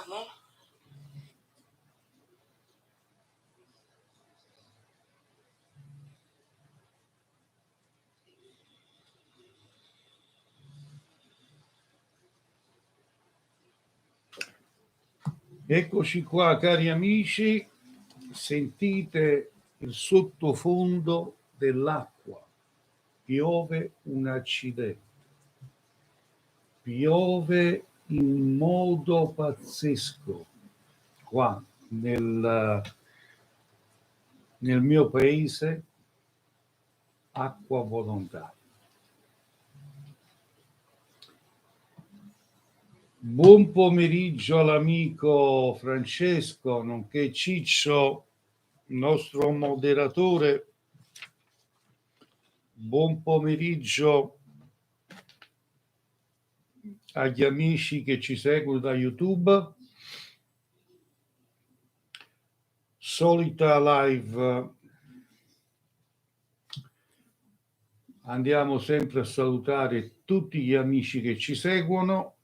Vediamo. Eccoci qua, cari amici, sentite il sottofondo dell'acqua. Piove un accidente, piove in modo pazzesco qua nel mio paese, acqua volontaria. Buon pomeriggio all'amico Francesco, nonché Ciccio, nostro moderatore. Buon pomeriggio agli amici che ci seguono da YouTube. Solita live. Andiamo sempre a salutare tutti gli amici che ci seguono,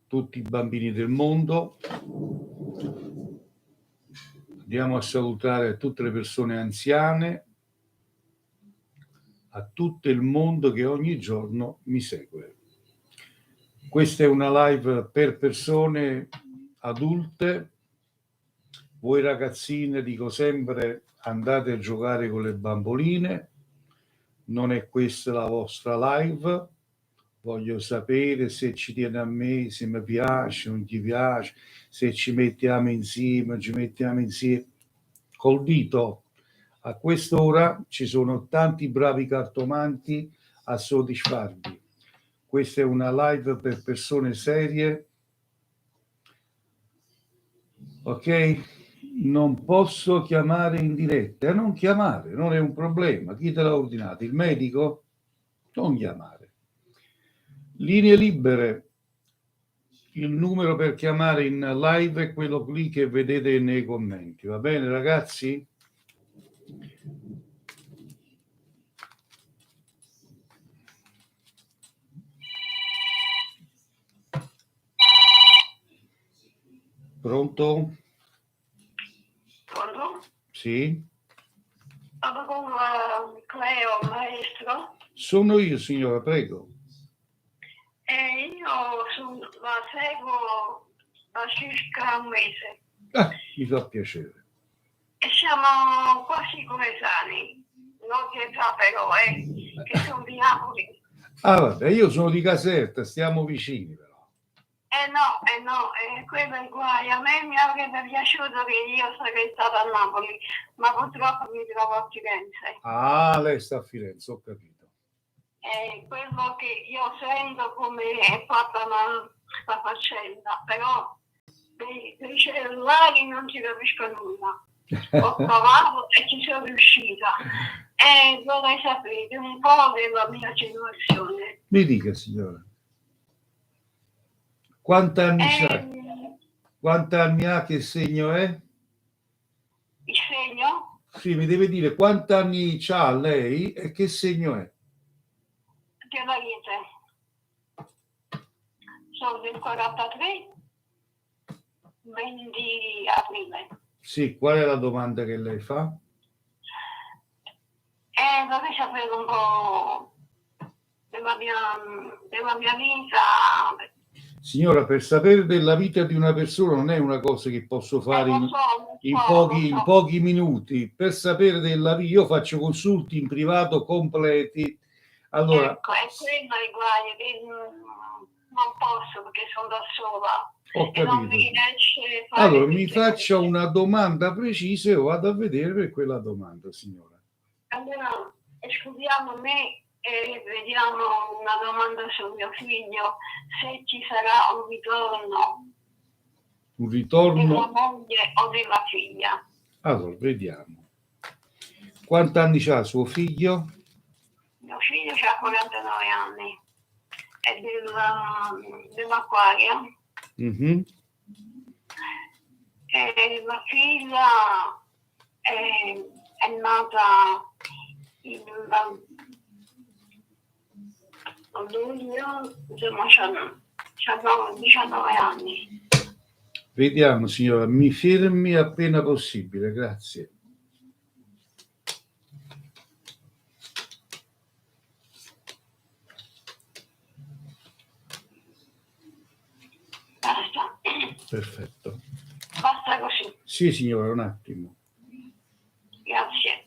tutti i bambini del mondo. Andiamo a salutare tutte le persone anziane, a tutto il mondo che ogni giorno mi segue. Questa è una live per persone adulte. Voi ragazzine, dico sempre, andate a giocare con le bamboline. Non è questa la vostra live. Voglio sapere se ci tiene a me, se mi piace, non ti piace, se ci mettiamo insieme, col dito. A quest'ora ci sono tanti bravi cartomanti a soddisfarvi. Questa è una live per persone serie, ok? Non posso chiamare in diretta. Non chiamare, non è un problema. Chi te l'ha ordinato? Il medico? Non chiamare. Linee libere. Il numero per chiamare in live è quello lì che vedete nei commenti. Va bene, ragazzi? Pronto? Pronto? Sì? Parlo con Cleo, maestro. Sono io, signora, prego. Io la seguo da circa un mese. Mi fa piacere. E siamo quasi coetanei. Non che sa però, che sono di Napoli. Ah, vabbè, io sono di Caserta, stiamo vicini però. No, quello è guai. A me mi avrebbe piaciuto che io sarei stata a Napoli, ma purtroppo mi trovo a Firenze. Ah, lei sta a Firenze, ho capito. È quello che io sento come è fatta questa faccenda, però dei cellulari non ci capisco nulla. Ho provato e ci sono riuscita. E vorrei sapere un po' della mia situazione. Mi dica, signora. Quanti anni c'ha? Quanti anni ha? Che segno è? Il segno? Sì, mi deve dire quanti anni c'ha lei e che segno è. Della vita. Sono del 43, 20 aprile. Sì, qual è la domanda che lei fa? Vorrei sapere un po' della mia vita. Signora, per sapere della vita di una persona non è una cosa che posso fare in pochi minuti. Per sapere della vita, io faccio consulti in privato completi. Allora, ecco, è quello il guaio, che non posso perché sono da sola. Ho e non capito. mi riesce a fare. Allora, mi faccia una domanda precisa e io vado a vedere per quella domanda, signora. Allora, escludiamo me e vediamo una domanda sul mio figlio, se ci sarà un ritorno. Un ritorno? Della moglie o della figlia. Allora, vediamo. Quanti anni ha suo figlio? Mio figlio ha 49 anni, è dell'Acquaria. Mm-hmm. E la figlia è nata in luglio, insomma c'ha 19 anni. Vediamo, signora, mi fermi appena possibile, grazie. Basta. Perfetto. Basta così. Sì, signora, un attimo. Grazie.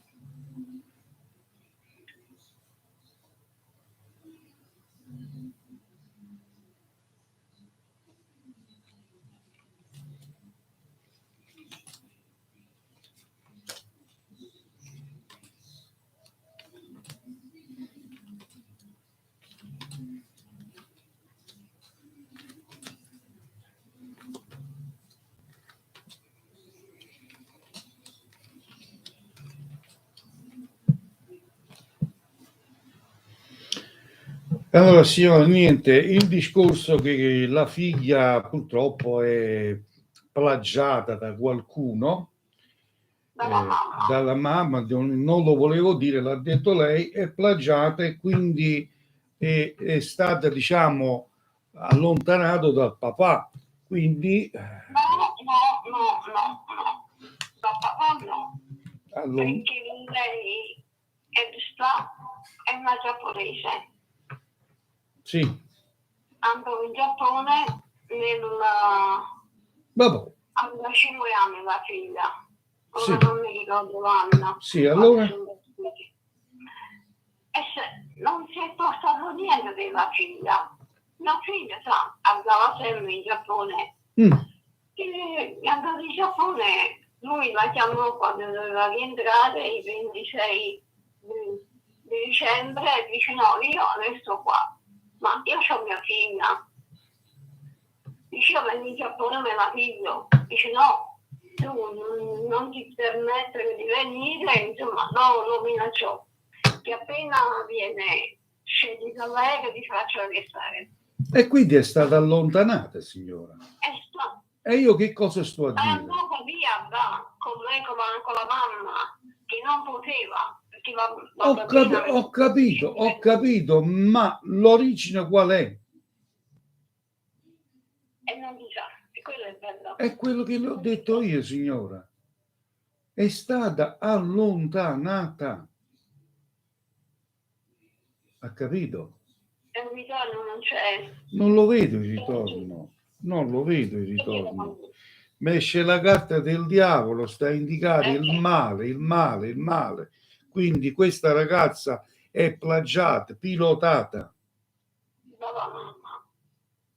Allora, signora, niente, il discorso che la figlia purtroppo è plagiata da qualcuno, dalla mamma, non lo volevo dire, l'ha detto lei, è plagiata e quindi è stata, diciamo, allontanato dal papà. Quindi No. Da papà no. Perché lei è una giapponese. sì, Andò in Giappone vabbè, aveva 5 anni la figlia. Ora sì. non mi ricordo l'anno. Sì, allora non si è portato niente della figlia. La figlia, sa, andava sempre in Giappone. E andando in Giappone, lui la chiamò quando doveva rientrare il 26 di dicembre e dice no, io resto qua, ma io ho mia figlia. Dice io vengo in Giappone me la figlio. Dice no, tu non ti permettere di venire, insomma, no, lo minacciò. Che appena viene scendi dall'aereo ti faccio arrestare. E quindi è stata allontanata, signora. E io che cosa sto a dire? Andata via con lei, con la mamma, che non poteva. Perché Ho capito, ma l'origine qual è? E non si sa, e quello è bello. È quello che le ho detto io, signora. È stata allontanata. Ha capito? E il ritorno non c'è. Non lo vedo il ritorno. Non lo vedo il ritorno. Mi esce la carta del diavolo, sta a indicare il male. Quindi questa ragazza è plagiata, pilotata. Dalla mamma.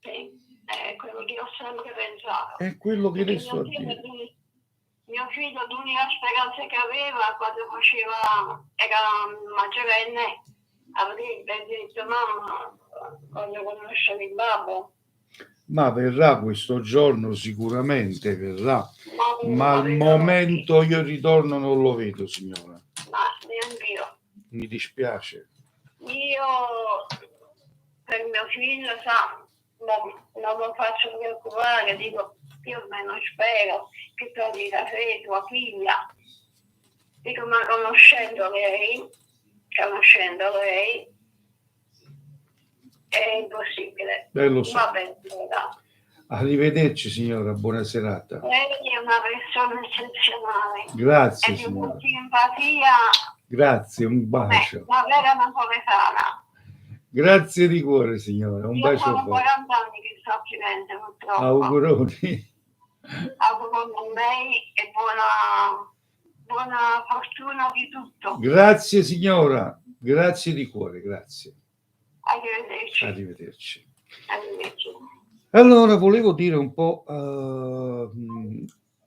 Sì, è quello che ho sempre pensato. È quello che le sto a dire. Mio figlio, l'unica speranza che aveva quando era maggiorenne, avrebbe detto mamma, voglio conoscere il babbo. Ma verrà questo giorno, sicuramente verrà, ma al momento io il ritorno non lo vedo, signora. Ma neanche io. Mi dispiace. Io per mio figlio, sa, non lo faccio preoccupare, dico, io almeno spero che trovi da te tua figlia. Dico, ma conoscendo lei, è impossibile. Lo so. Va bene, arrivederci, signora, buona serata. Lei è una persona eccezionale. Grazie, è di signora. una simpatia. Grazie, un bacio. La vera napoletana. Grazie di cuore, signora. Un bacio. Io sono 40 anni che sto vivendo, purtroppo. Auguroni. Auguro a lei e buona fortuna di tutto. Grazie, signora. Grazie di cuore, grazie. Arrivederci. Arrivederci. Arrivederci. Allora, volevo dire un po'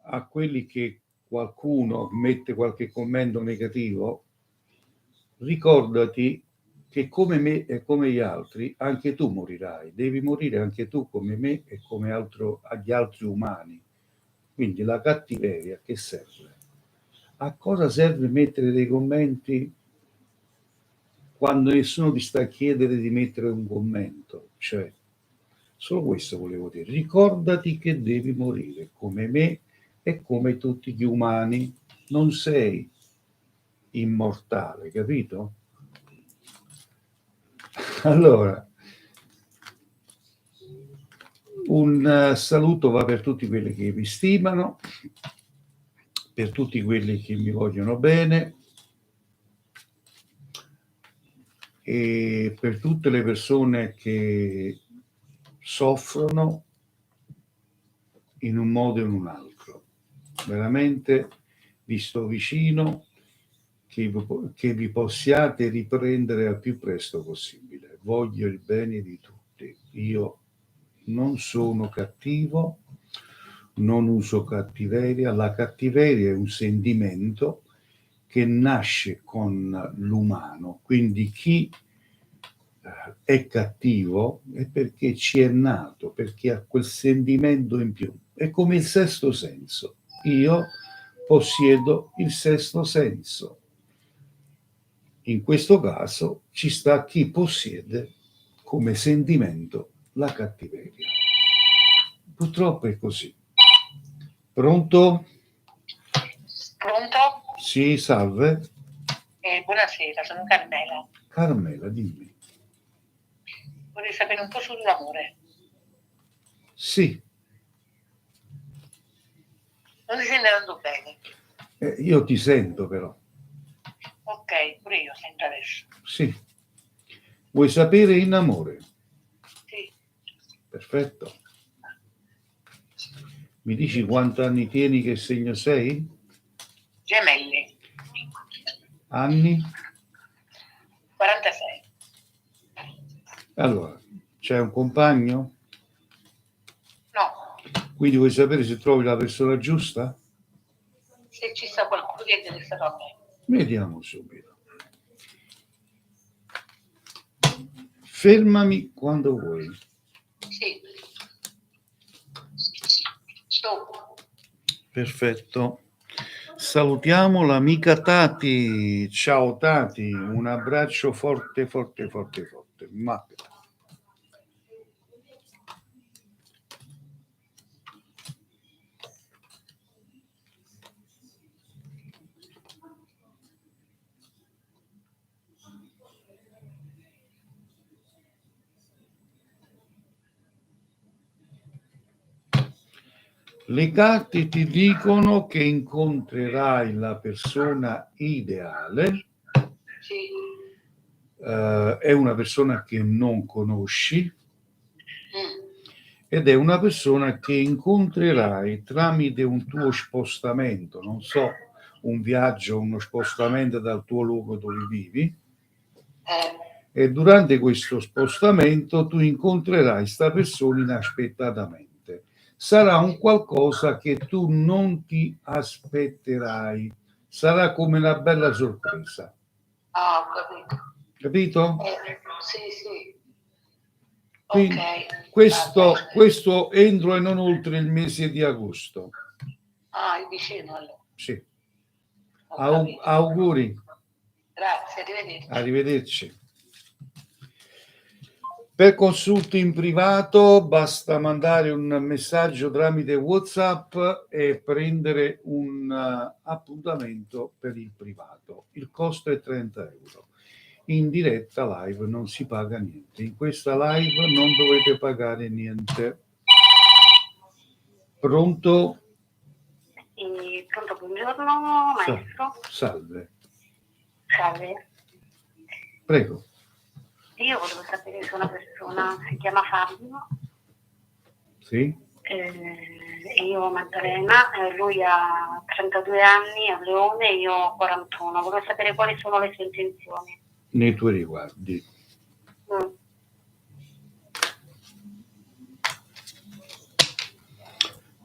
a quelli che qualcuno mette qualche commento negativo, ricordati che come me e come gli altri, anche tu morirai, devi morire anche tu come me e come agli altri umani. Quindi la cattiveria a che serve? A cosa serve mettere dei commenti quando nessuno ti sta a chiedere di mettere un commento? Cioè, solo questo volevo dire. Ricordati che devi morire come me e come tutti gli umani. Non sei immortale, capito? Allora, Un saluto va per tutti quelli che mi stimano, per tutti quelli che mi vogliono bene e per tutte le persone che soffrono in un modo o in un altro. Veramente vi sto vicino, che vi possiate riprendere al più presto possibile. Voglio il bene di tutti. Io non sono cattivo, non uso cattiveria. La cattiveria è un sentimento che nasce con l'umano, quindi chi è cattivo è perché ci è nato, perché ha quel sentimento in più. È come il sesto senso. Io possiedo il sesto senso. In questo caso ci sta chi possiede come sentimento la cattiveria. Purtroppo è così. Pronto? Pronto? Sì, salve. Buonasera, sono Carmela. Carmela, dimmi. Vorrei sapere un po' sull'amore. Sì. Non si sente tanto bene. Io ti sento però. Ok, pure io sento adesso. Sì. Vuoi sapere in amore? Sì. Perfetto. Mi dici quanti anni tieni, che segno sei? Gemelli. Anni? 46. Allora, c'è un compagno? No. Quindi vuoi sapere se trovi la persona giusta? Se ci sta qualcuno che è interessato a me. Vediamo subito. Fermami quando vuoi. Sì. Stop. Perfetto. Salutiamo l'amica Tati. Ciao Tati, un abbraccio forte, forte, forte, forte. Ma le carte ti dicono che incontrerai la persona ideale. Sì. È una persona che non conosci Mm. ed è una persona che incontrerai tramite un tuo spostamento, non so, un viaggio, uno spostamento dal tuo luogo dove vivi. E durante questo spostamento tu incontrerai questa persona inaspettatamente. Sarà un qualcosa che tu non ti aspetterai, sarà come una bella sorpresa. Ah, ho capito. Capito? Sì, sì. Quindi Ok. questo entro e non oltre il mese di agosto. Ah, è vicino allora. Sì. Ho capito. Auguri. Grazie, arrivederci. Arrivederci. Per consulti in privato basta mandare un messaggio tramite WhatsApp e prendere un appuntamento per il privato. Il costo è 30 euro. In diretta live non si paga niente. In questa live non dovete pagare niente. Pronto? Pronto, buongiorno maestro. Salve. Salve. Prego. Io volevo sapere se una persona si chiama Fabio. Sì? Io Maddalena, lui ha 32 anni, a Leone, io ho 41. Volevo sapere quali sono le sue intenzioni. Nei tuoi riguardi.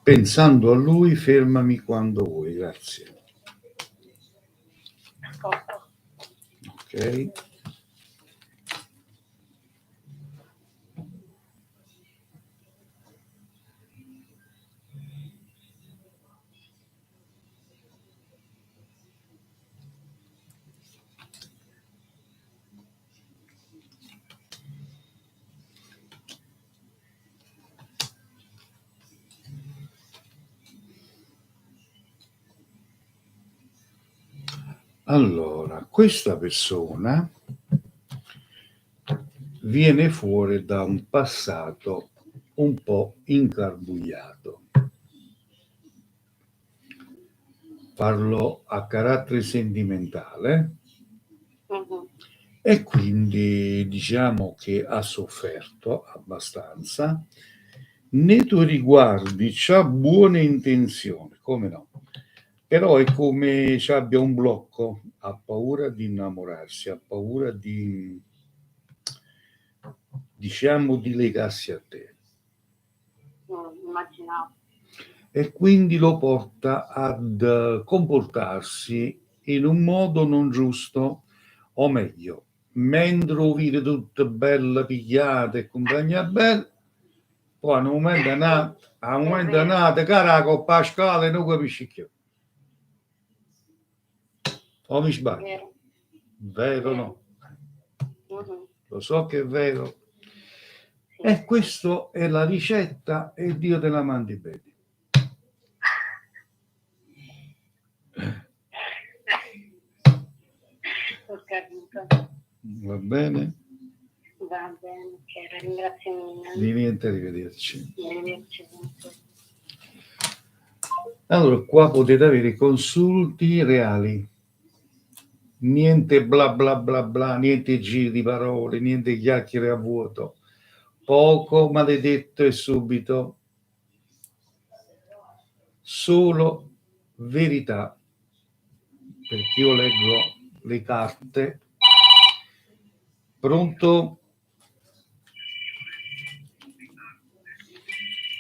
Pensando a lui, fermami quando vuoi, grazie. Ok. Allora, questa persona viene fuori da un passato un po' incarbugliato. Parlo a carattere sentimentale e quindi diciamo che ha sofferto abbastanza. Nei tuoi riguardi c'ha buone intenzioni, come no? Però è come se abbia un blocco, ha paura di innamorarsi, ha paura di, diciamo, di legarsi a te. Immaginavo. E quindi lo porta ad comportarsi in un modo non giusto, o meglio, mentre vede tutte belle pigliate e compagnia bella, poi a un momento è nato, cara coppa a scala e non capisci più. O mi sbaglio? Vero. Vero no? Mhm. Lo so che è vero. Sì. E questa è la ricetta e Dio te la mandi bene. Ho capito. Va bene? Va bene, ok, la ringrazio mille. Di niente, arrivederci. Arrivederci. Allora, qua potete avere consulti reali. Niente bla bla bla bla, niente giri di parole, niente chiacchiere a vuoto. Poco, maledetto e subito. Solo verità. Perché io leggo le carte. Pronto?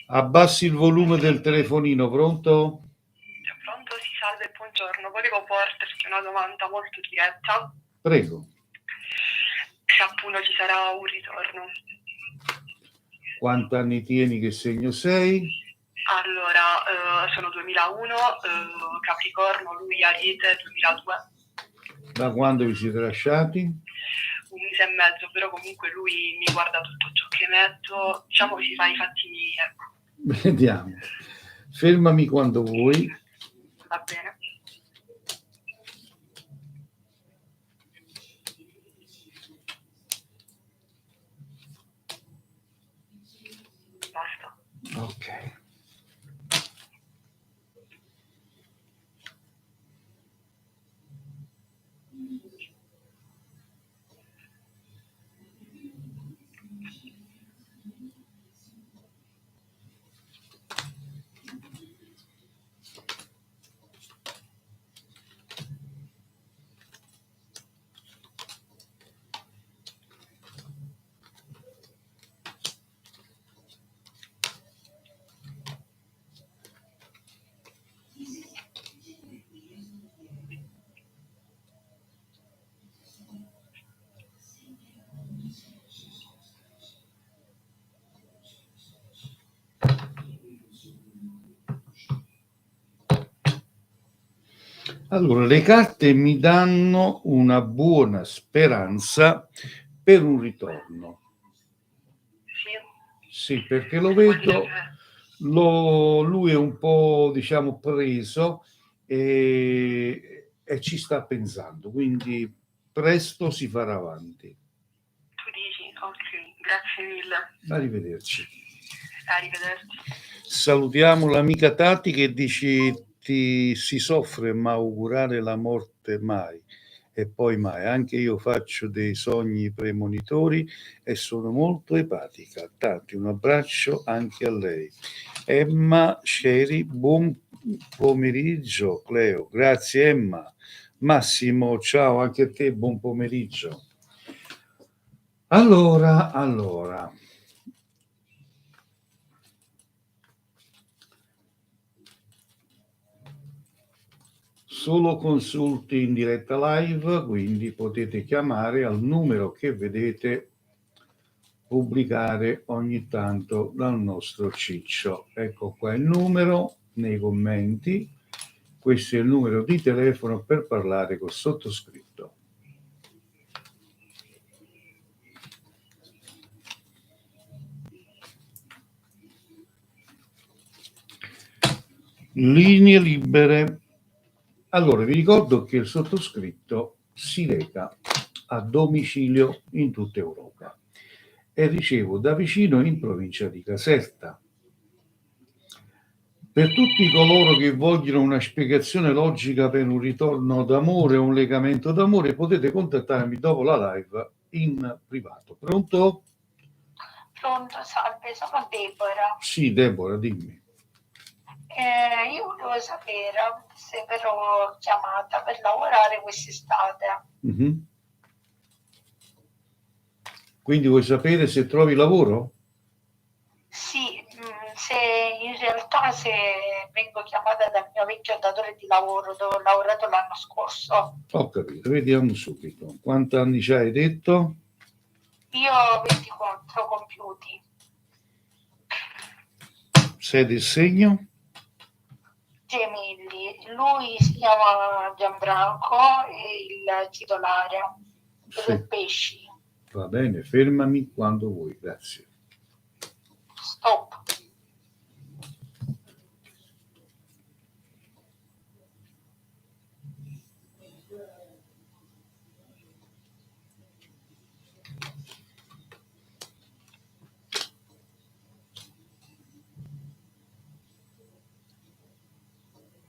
Abbassi il volume del telefonino, pronto? Pronto, sì, salve, buongiorno. Volevo porterti una domanda molto diretta. Prego. Se appunto ci sarà un ritorno. Quanti anni tieni, che segno sei? Allora, sono 2001, Capricorno, lui Ariete 2002. Da quando vi siete lasciati? Un mese e mezzo, però comunque lui mi guarda tutto ciò che metto, diciamo che si fa i fatti miei, ecco. Vediamo. Fermami quando vuoi. Va bene. Basta. Ok. Allora, le carte mi danno una buona speranza per un ritorno. Sì. Sì, perché lo vedo, lui è un po', diciamo, preso e ci sta pensando, quindi presto si farà avanti. Tu dici? Ok, grazie mille. Arrivederci. Arrivederci. Salutiamo l'amica Tati che dici si soffre ma augurare la morte mai e poi mai. Anche io faccio dei sogni premonitori e sono molto epatica. Tati, un abbraccio anche a lei. Emma Sceri, buon pomeriggio. Cleo, grazie Emma. Massimo, ciao anche a te, buon pomeriggio. Allora. Solo consulti in diretta live, quindi potete chiamare al numero che vedete pubblicare ogni tanto dal nostro Ciccio. Ecco qua il numero nei commenti. Questo è il numero di telefono per parlare col sottoscritto. Linee libere. Allora, vi ricordo che il sottoscritto si reca a domicilio in tutta Europa e ricevo da vicino in provincia di Caserta. Per tutti coloro che vogliono una spiegazione logica per un ritorno d'amore o un legamento d'amore, potete contattarmi dopo la live in privato. Pronto? Pronto, salve, sono Deborah. Sì, Deborah, dimmi. Io volevo sapere se verrò chiamata per lavorare quest'estate. Mhm. Quindi vuoi sapere se trovi lavoro? Sì, se in realtà se vengo chiamata dal mio vecchio datore di lavoro dove ho lavorato l'anno scorso. Ho capito, vediamo subito. Quanti anni ci hai detto? Io ho 24 compiuti. Sede e segno? Gemelli, lui si chiama Gianfranco e il titolare Sì. del pesci. Va bene, fermami quando vuoi, grazie. Stop.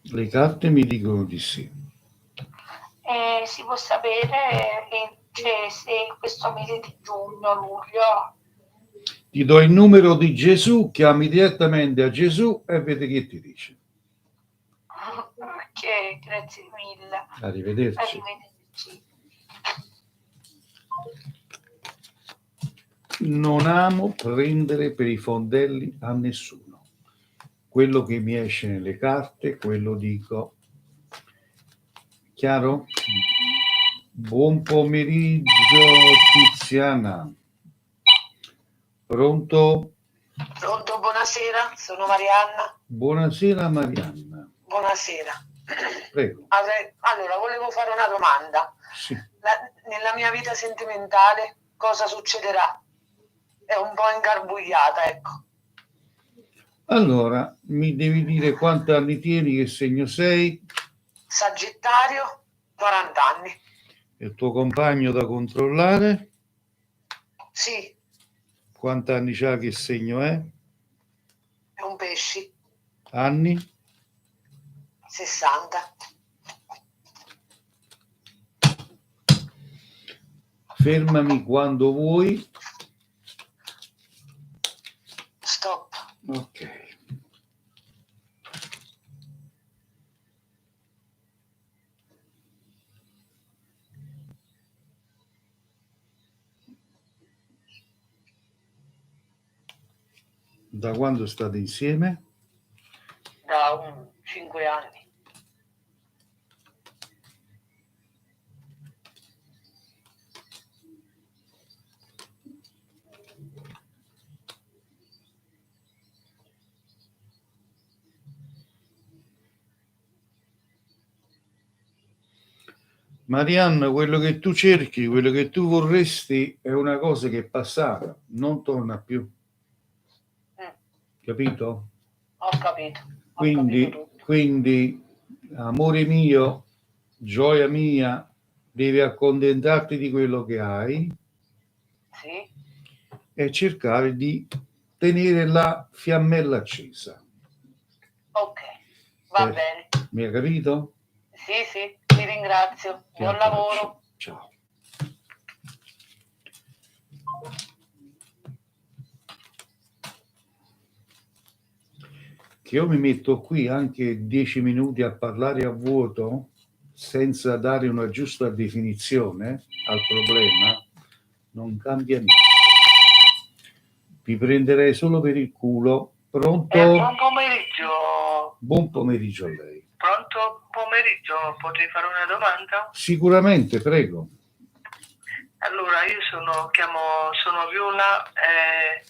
Le carte mi dicono di sì. Si può sapere se in questo mese di giugno, luglio. Ti do il numero di Gesù, chiami direttamente a Gesù e vedi che ti dice. Ok, grazie mille. Arrivederci. Arrivederci. Non amo prendere per i fondelli a nessuno. Quello che mi esce nelle carte, quello dico. Chiaro? Buon pomeriggio, Tiziana. Pronto? Pronto, buonasera, sono Marianna. Buonasera, Marianna. Buonasera. Prego. Allora, volevo fare una domanda. Sì. Nella mia vita sentimentale cosa succederà? È un po' ingarbugliata, ecco. Allora, mi devi dire quanti anni tieni, che segno sei? Sagittario, 40 anni. E il tuo compagno da controllare? Sì, Quanti anni c'ha, che segno è? è un pesci, Anni? 60. Fermami quando vuoi. Stop. Ok. Da quando state insieme? Da 5 anni. Marianna, quello che tu cerchi, quello che tu vorresti è una cosa che è passata, non torna più. Capito? Ho capito. Ho capito tutto. Quindi, amore mio, gioia mia, devi accontentarti di quello che hai Sì, e cercare di tenere la fiammella accesa. ok, va bene. Mi hai capito? Sì, sì, ti ringrazio. Ti Buon abbraccio. lavoro. Ciao. Che io mi metto qui anche 10 minuti a parlare a vuoto senza dare una giusta definizione al problema, non cambia niente. Vi prenderei solo per il culo. Pronto? Buon pomeriggio. Buon pomeriggio a lei. Pronto? Pomeriggio, potrei fare una domanda? Sicuramente, prego. Allora, io sono Viola e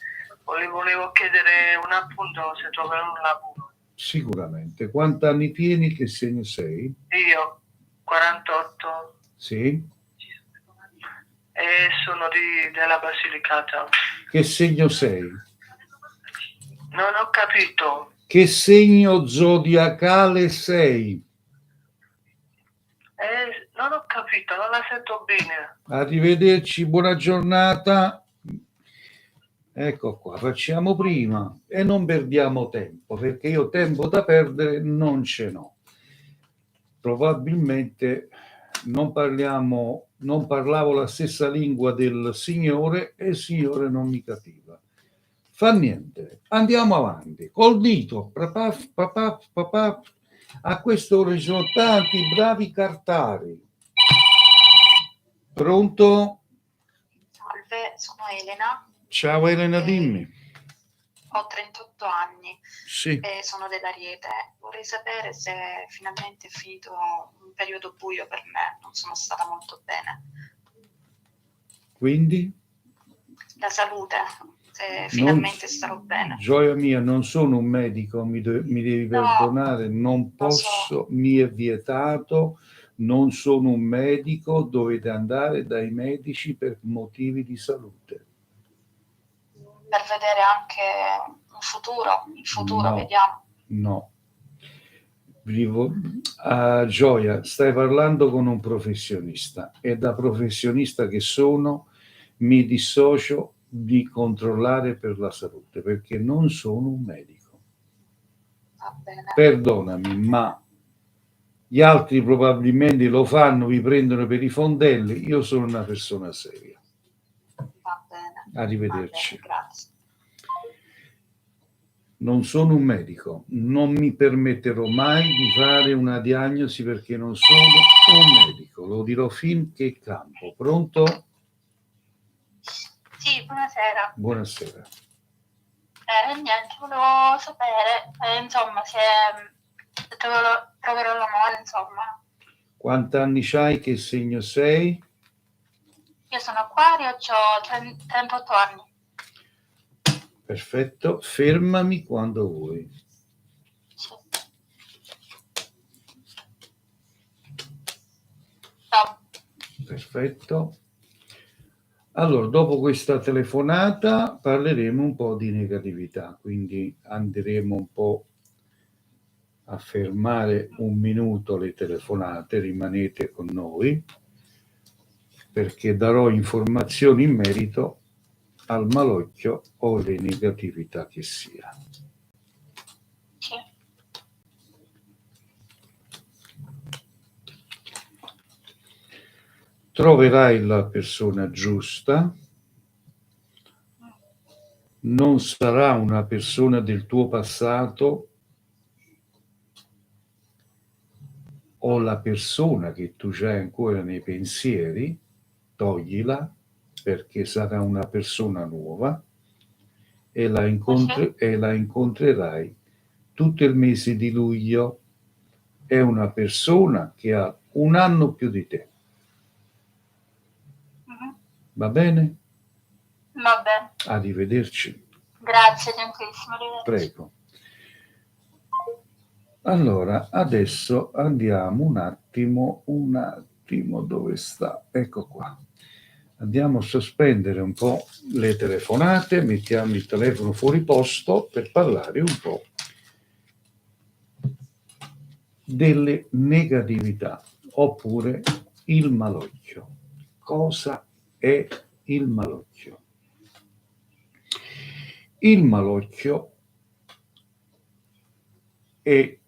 volevo chiedere un appunto se trovare un lavoro. Sicuramente. Quanti anni tieni? Che segno sei? Io, 48, Sì. e sono della Basilicata. Che segno sei? Non ho capito. Che segno zodiacale sei? Non ho capito, non la sento bene. Arrivederci, buona giornata. Ecco qua, facciamo prima e non perdiamo tempo, perché io tempo da perdere non ce n'ho. Probabilmente non parlavo la stessa lingua del Signore e il Signore non mi capiva. Fa niente, andiamo avanti. Col dito, papaf, papaf, papaf. A quest'ora ci sono tanti bravi cartari. Pronto? Salve, sono Elena. Ciao Elena, dimmi. Ho 38 anni Sì. e sono dell'Ariete. Vorrei sapere se finalmente è finito un periodo buio per me, non sono stata molto bene. Quindi? La salute, se finalmente starò bene. Gioia mia, non sono un medico, mi devi perdonare, non posso, mi è vietato, non sono un medico, dovete andare dai medici per motivi di salute. Per vedere anche il futuro, No, vediamo. No. Gioia, stai parlando con un professionista e da professionista che sono mi dissocio di controllare per la salute perché non sono un medico. Va bene. Perdonami, ma gli altri probabilmente lo fanno, vi prendono per i fondelli, io sono una persona seria. Va bene. Arrivederci. Va bene, grazie. Non sono un medico, non mi permetterò mai di fare una diagnosi perché non sono un medico, lo dirò finché campo. Pronto? Sì, buonasera. Buonasera. Niente, volevo sapere, insomma, se troverò l'amore, insomma. Quanti anni c'hai? Che segno sei? Io sono Acquario, ho 38 anni. Perfetto, fermami quando vuoi. Sì. No. Perfetto. Allora, dopo questa telefonata parleremo un po' di negatività, quindi andremo un po' a fermare un minuto le telefonate, rimanete con noi, perché darò informazioni in merito al malocchio o le negatività che sia. Sì. Troverai la persona giusta, non sarà una persona del tuo passato o la persona che tu c'hai ancora nei pensieri, toglila perché sarà una persona nuova e la incontrerai tutto il mese di luglio. È una persona che ha un anno più di te. Va bene? Va bene. Arrivederci. Grazie, gentilissimo. Arrivederci. Prego. Allora, adesso andiamo un attimo, dove sta? Ecco qua. Andiamo a sospendere un po' le telefonate, mettiamo il telefono fuori posto per parlare un po' delle negatività, oppure il malocchio. Cosa è il malocchio? Il malocchio è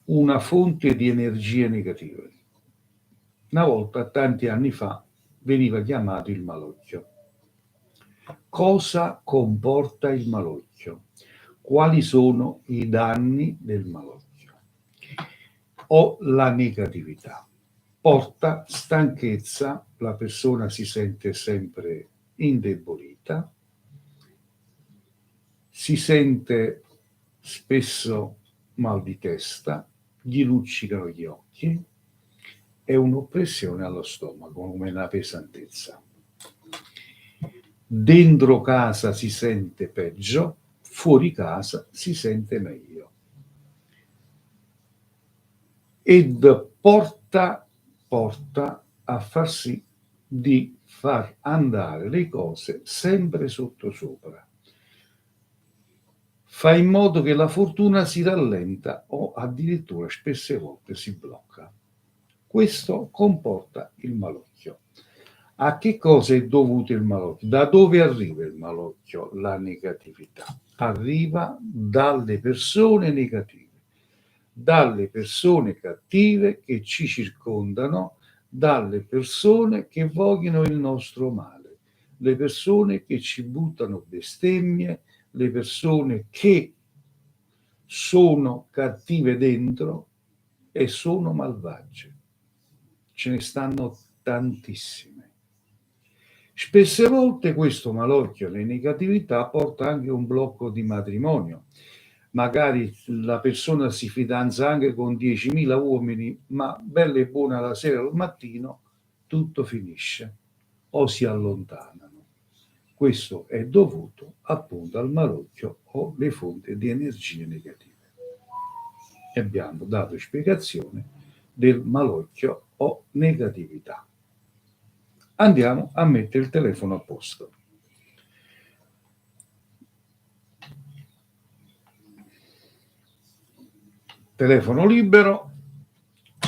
una fonte di energie negative. Una volta, tanti anni fa, veniva chiamato il malocchio. Cosa comporta il malocchio? Quali sono i danni del malocchio? O la negatività. Porta stanchezza, la persona si sente sempre indebolita, si sente spesso mal di testa, gli luccicano gli occhi, è un'oppressione allo stomaco, come una pesantezza. Dentro casa si sente peggio, fuori casa si sente meglio. Ed porta a far sì di far andare le cose sempre sottosopra. Fa in modo che la fortuna si rallenta o addirittura spesse volte si blocca. Questo comporta il malocchio. A che cosa è dovuto il malocchio? Da dove arriva il malocchio? La negatività. Arriva dalle persone negative, dalle persone cattive che ci circondano, dalle persone che vogliono il nostro male, le persone che ci buttano bestemmie, le persone che sono cattive dentro e sono malvagie. Ce ne stanno tantissime. Spesse volte questo malocchio, le negatività, porta anche un blocco di matrimonio. Magari la persona si fidanza anche con 10.000 uomini, ma bella e buona la sera o al mattino, tutto finisce o si allontanano. Questo è dovuto appunto al malocchio o le fonti di energie negative. E abbiamo dato spiegazione del malocchio o negatività. Andiamo a mettere il telefono a posto. Telefono libero.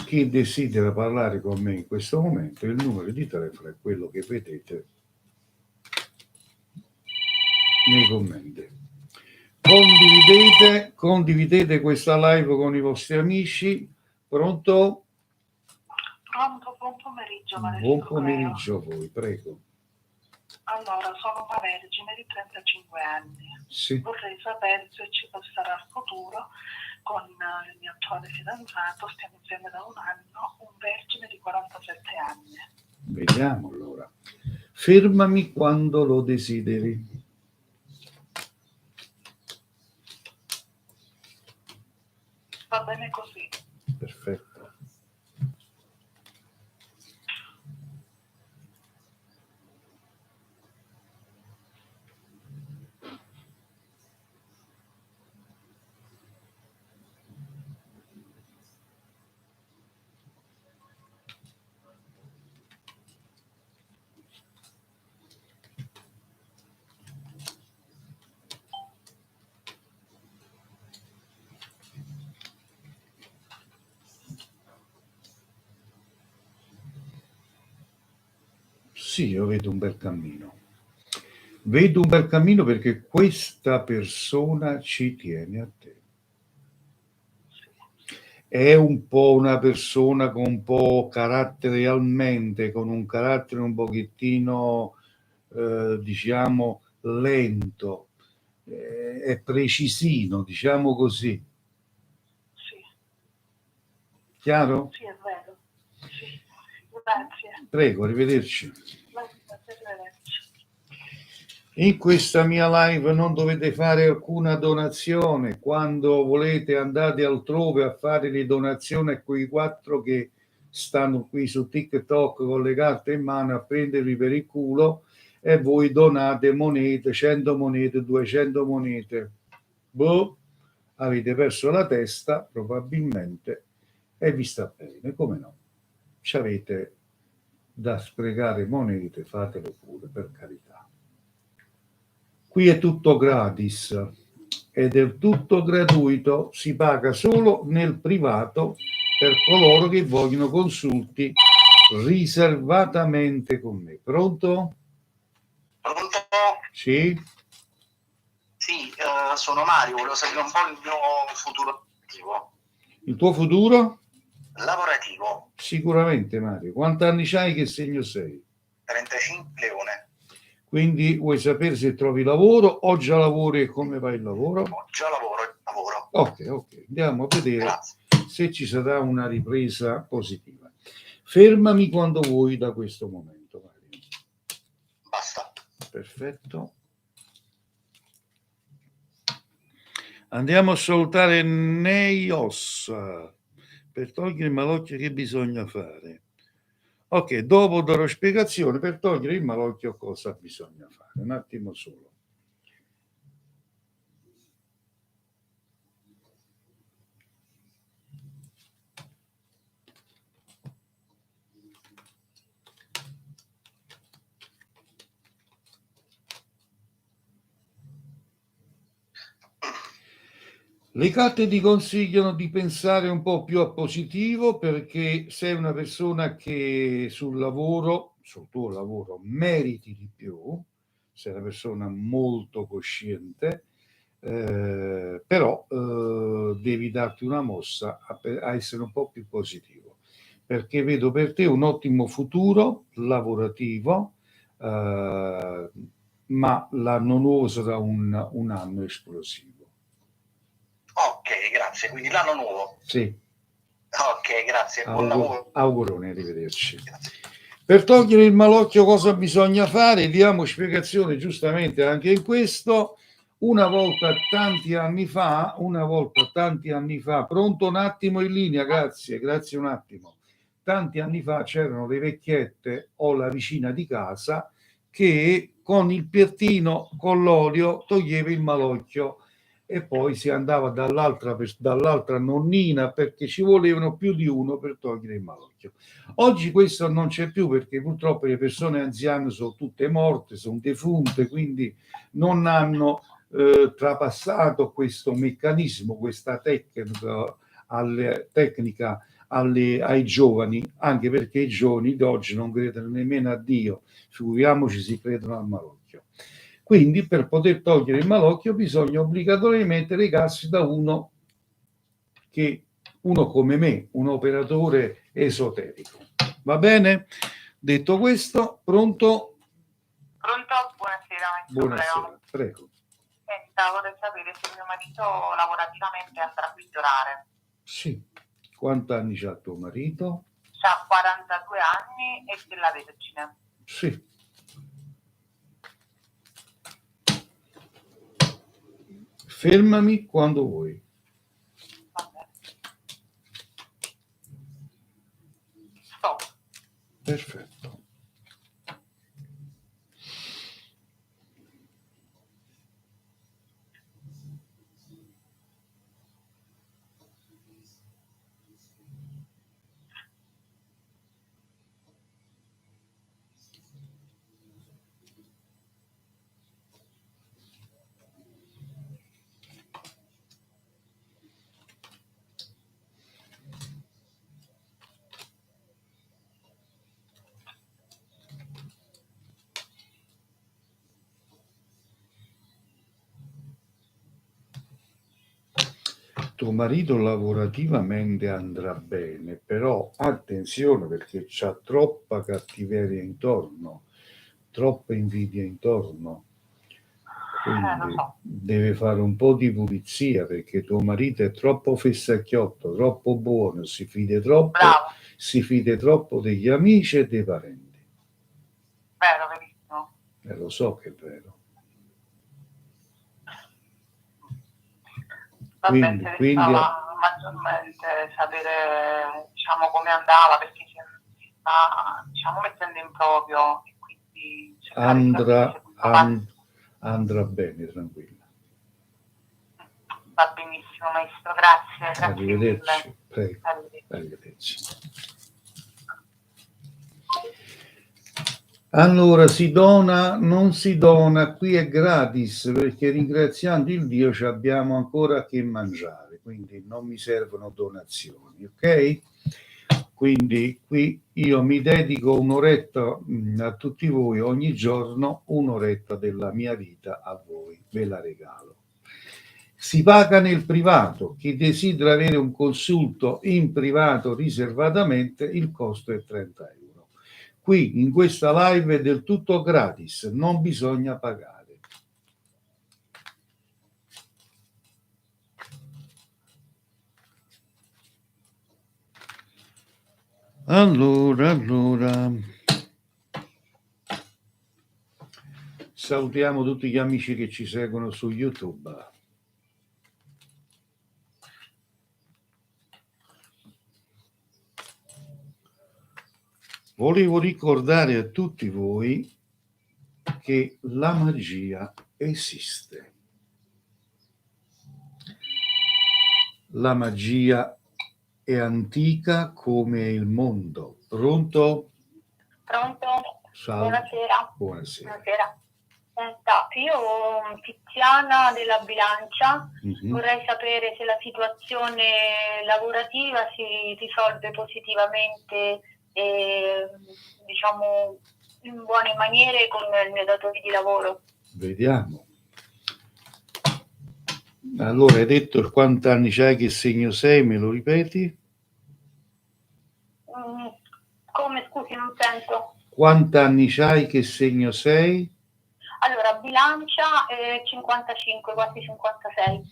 Chi desidera parlare con me in questo momento, il numero di telefono è quello che vedete nei commenti. Condividete questa live con i vostri amici. Pronto? Pronto, buon pomeriggio. Buon pomeriggio a voi, prego. Allora, sono una vergine di 35 anni. Sì. Vorrei sapere se ci sarà il futuro con il mio attuale fidanzato. Stiamo insieme da un anno, un vergine di 47 anni. Vediamo allora. Fermami quando lo desideri. Va bene così. Perfetto. Sì, io vedo un bel cammino. Vedo un bel cammino perché questa persona ci tiene a te. È un po' una persona con un po' caratterialmente, con un carattere un pochettino, diciamo, lento, è precisino, diciamo così. Sì. Chiaro? Sì, è vero. Sì. Grazie. Prego, arrivederci. Arrivederci. In questa mia live non dovete fare alcuna donazione. Quando volete andate altrove a fare le donazioni a quei 4 che stanno qui su TikTok con le carte in mano a prendervi per il culo e voi donate monete, 100 monete, 200 monete. Boh, avete perso la testa probabilmente e vi sta bene, come no? Ci avete da sprecare monete, fatelo pure, per carità. Qui è tutto gratis, è del tutto gratuito, si paga solo nel privato per coloro che vogliono consulti riservatamente con me. Pronto? Pronto? Sì? Sì, sono Mario, volevo sapere un po' il mio futuro lavorativo. Il tuo futuro? Lavorativo, Sicuramente, Mario. Quanti anni c'hai, che segno sei? 35 Leone. Quindi vuoi sapere se trovi lavoro o già lavori e come va il lavoro? No, già lavoro. Ok, andiamo a vedere. Grazie. Se ci sarà una ripresa positiva. Fermami quando vuoi da questo momento, Mario. Basta. Perfetto. Andiamo a salutare Neios per togliere il malocchio. Che bisogna fare? Ok, dopo darò spiegazione per togliere il malocchio cosa bisogna fare. Un attimo solo. Le carte ti consigliano di pensare un po' più a positivo perché sei una persona che sul lavoro sul tuo lavoro meriti di più, sei una persona molto cosciente, però devi darti una mossa a essere un po' più positivo, perché vedo per te un ottimo futuro lavorativo, ma l'anno nuovo sarà un anno esplosivo. Ok, grazie. Quindi l'anno nuovo. Sì. Ok, grazie. Buon lavoro. Auguroni, arrivederci. Grazie. Per togliere il malocchio cosa bisogna fare? Diamo spiegazione giustamente anche in questo. Una volta tanti anni fa, pronto un attimo in linea, grazie un attimo. Tanti anni fa c'erano le vecchiette o la vicina di casa che con il piattino, con l'olio, toglieva il malocchio e poi si andava dall'altra nonnina, perché ci volevano più di uno per togliere il malocchio. Oggi questo non c'è più, perché purtroppo le persone anziane sono tutte morte, sono defunte, quindi non hanno trapassato questo meccanismo, questa tecnica ai giovani, anche perché i giovani di oggi non credono nemmeno a Dio, figuriamoci si credono al malocchio. Quindi per poter togliere il malocchio bisogna obbligatoriamente recarsi da uno come me, un operatore esoterico. Va bene? Detto questo, pronto? Pronto? Buonasera. Buonasera, prego. Vorrei sapere se mio marito lavorativamente andrà a migliorare. Sì. Quanti anni c'ha tuo marito? C'ha 42 anni e della Vergine. Sì. Fermami quando vuoi. Vabbè. Stop. Perfetto. Tuo marito lavorativamente andrà bene, però attenzione perché c'ha troppa cattiveria intorno, troppa invidia intorno. Quindi deve fare un po' di pulizia, perché tuo marito è troppo fessacchiotto, troppo buono, si fide troppo degli amici e dei parenti. Vero, verissimo. Lo so che è vero. Quindi maggiormente sapere, diciamo, come andava, perché si sta, diciamo, mettendo in proprio e quindi andrà bene, tranquilla. Va benissimo, maestro, grazie. Arrivederci, prego. Arrivederci. Allora, si dona, non si dona, qui è gratis, perché ringraziando il Dio ci abbiamo ancora che mangiare, quindi non mi servono donazioni, ok? Quindi qui io mi dedico un'oretta a tutti voi, ogni giorno un'oretta della mia vita a voi, ve la regalo. Si paga nel privato, chi desidera avere un consulto in privato riservatamente, il costo è 30 euro. Qui in questa live è del tutto gratis, non bisogna pagare. Allora, salutiamo tutti gli amici che ci seguono su YouTube. Volevo ricordare a tutti voi che la magia esiste. La magia è antica come il mondo. Pronto? Pronto? Salve. Buonasera. Buonasera. Senta, io Tiziana della Bilancia, vorrei sapere se la situazione lavorativa si risolve positivamente e, diciamo, in buone maniere con il mio datore di lavoro. Vediamo. Allora, hai detto quanti anni c'hai, che segno sei, me lo ripeti? Come, scusi, non sento. Quanti anni c'hai, che segno sei? Allora, bilancia 55, quasi 56.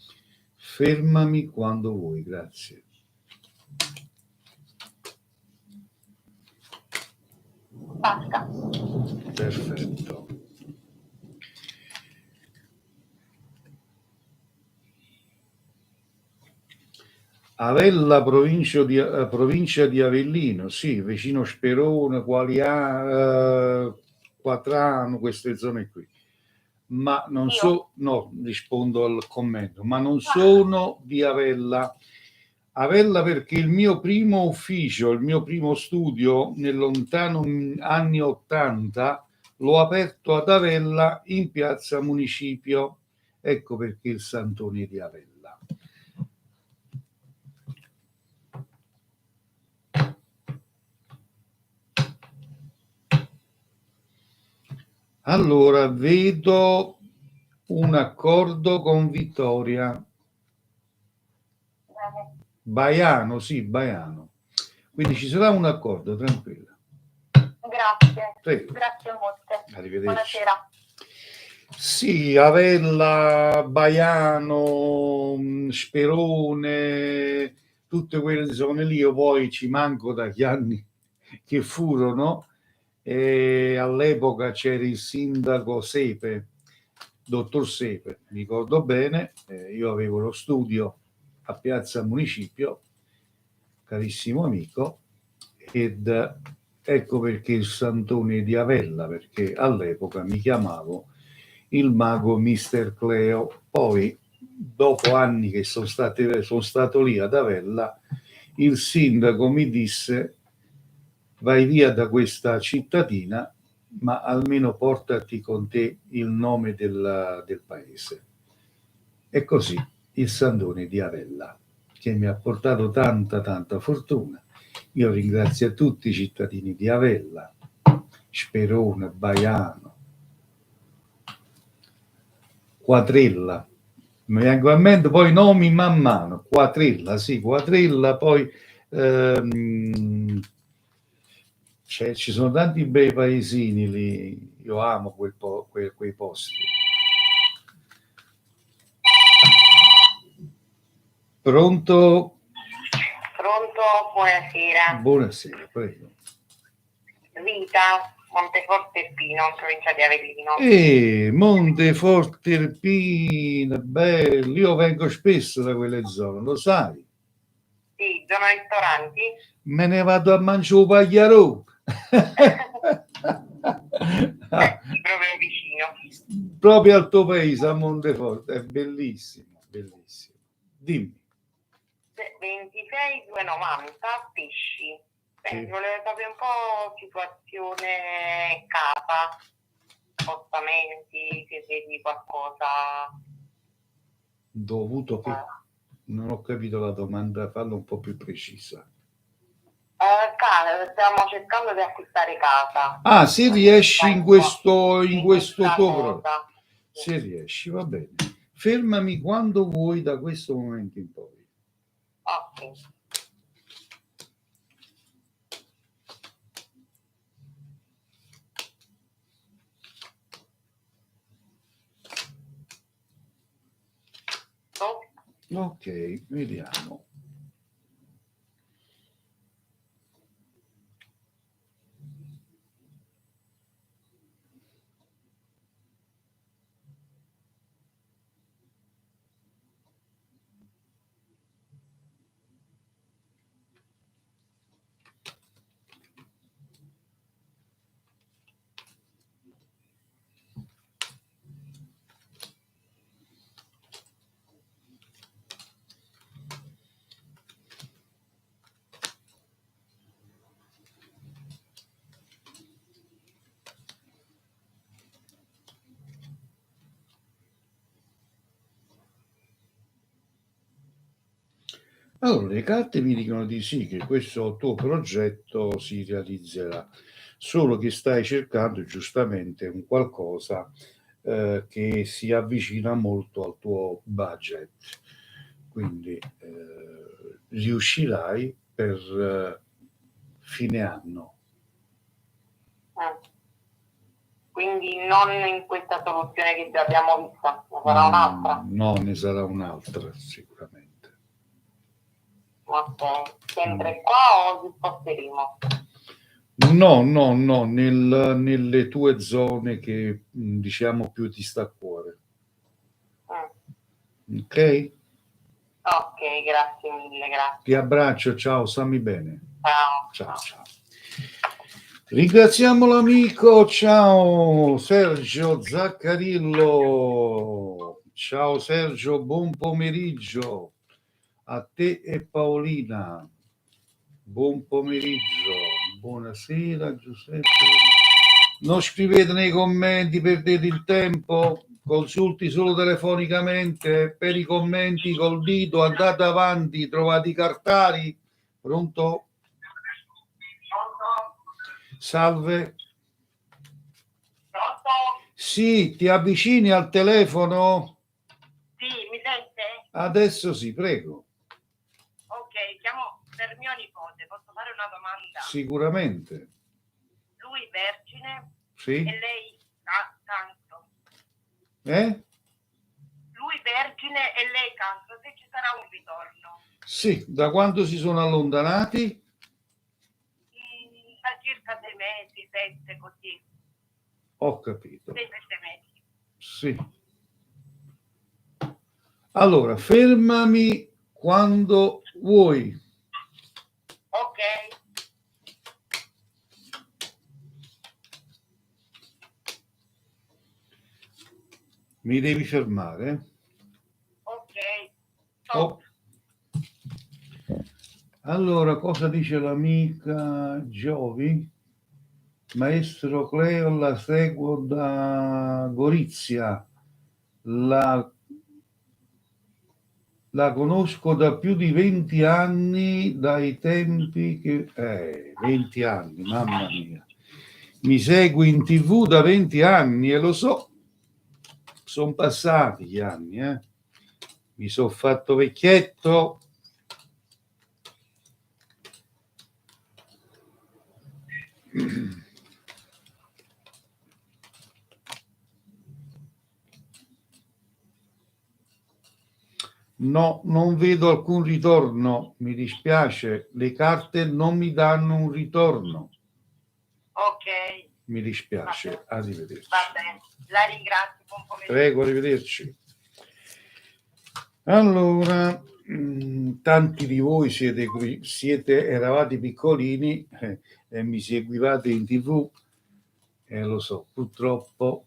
Fermami quando vuoi, grazie. Basta. Perfetto. Avella, provincia di Avellino, sì, vicino Sperone, Quatrano, queste zone qui. Ma non so, no, rispondo al commento, ma non sono di Avella. Avella perché il mio primo ufficio, il mio primo studio nel lontano anni 80 l'ho aperto ad Avella in piazza Municipio. Ecco perché il Santone di Avella. Allora, vedo un accordo con Vittoria. Baiano, sì, Baiano. Quindi ci sarà un accordo, tranquilla. Grazie. Prego. Grazie molte. Arrivederci. Buonasera. Sì, Avella, Baiano, Sperone, tutte quelle zone lì, io poi ci manco dagli anni che furono, e all'epoca c'era il sindaco Sepe, dottor Sepe, ricordo bene, io avevo lo studio a Piazza Municipio, carissimo amico, ed ecco perché il Santone di Avella, perché all'epoca mi chiamavo il mago Mister Cleo. Poi, dopo anni che sono stato lì ad Avella, il sindaco mi disse: vai via da questa cittadina, ma almeno portati con te il nome del paese. E così il Santone di Avella, che mi ha portato tanta fortuna. Io ringrazio tutti i cittadini di Avella, Sperone, Baiano, Quadrella, mi vengono a mente poi nomi man mano. Quadrella, sì, Quadrella, poi ci sono tanti bei paesini lì, io amo quei posti. Pronto? Pronto, buonasera. Buonasera, prego. Rita, Monteforte Irpino, in provincia di Avellino. Monteforte Irpino, bello, io vengo spesso da quelle zone, lo sai? Sì, zona ristoranti? Me ne vado a mangiare un pagliarò. Proprio vicino. Proprio al tuo paese, a Monteforte, è bellissimo, bellissimo. Dimmi. 26 290 pesci. Sì. Volevo sapere un po' situazione casa, spostamenti, se vedi qualcosa. Dovuto che non ho capito la domanda, fallo un po' più precisa. Stiamo cercando di acquistare casa. Ah, se riesci in questo tuo cosa. se riesci, va bene. Fermami quando vuoi da questo momento in poi. Ok. Ok, vediamo. Allora, le carte mi dicono di sì, che questo tuo progetto si realizzerà, solo che stai cercando giustamente un qualcosa che si avvicina molto al tuo budget. Quindi riuscirai per fine anno. Quindi non in questa soluzione che già abbiamo vista, ne sarà un'altra. No, ne sarà un'altra sicuramente. Ok, sempre qua o ci sposteremo? No, nelle tue zone che diciamo più ti sta a cuore. Ok? Ok, grazie mille, grazie. Ti abbraccio, ciao, stammi bene. Ciao. Ciao. Ringraziamo l'amico, ciao Sergio Zaccarillo. Ciao Sergio, buon pomeriggio a te e Paolina. Buon pomeriggio, buonasera Giuseppe. Non scrivete nei commenti, perdete il tempo, consulti solo telefonicamente, per i commenti col dito, andate avanti, trovate i cartari. Pronto? Salve. Pronto? Sì, ti avvicini al telefono? Sì, mi sente? Adesso sì, prego. Ok, chiamo per mio nipote, posso fare una domanda? Sicuramente. Lui vergine Sì. e lei cancro. Lui vergine e lei cancro, se ci sarà un ritorno. Sì, da quando si sono allontanati? Da circa 6 mesi, 7 così. Ho capito. 6-7 mesi. Sì. Allora, fermami quando vuoi. Ok. Mi devi fermare. Ok. Oh. Allora, cosa dice l'amica Giovi? Maestro Cleo, la seguo da Gorizia. La conosco da più di 20 anni, dai tempi che... 20 anni, mamma mia. Mi segui in TV da 20 anni e lo so, sono passati gli anni, mi sono fatto vecchietto. No, non vedo alcun ritorno, mi dispiace, le carte non mi danno un ritorno. Ok. Mi dispiace, arrivederci. Va bene, la ringrazio, buon pomeriggio. Prego, arrivederci. Allora, tanti di voi eravate piccolini e mi seguivate in TV, lo so, purtroppo,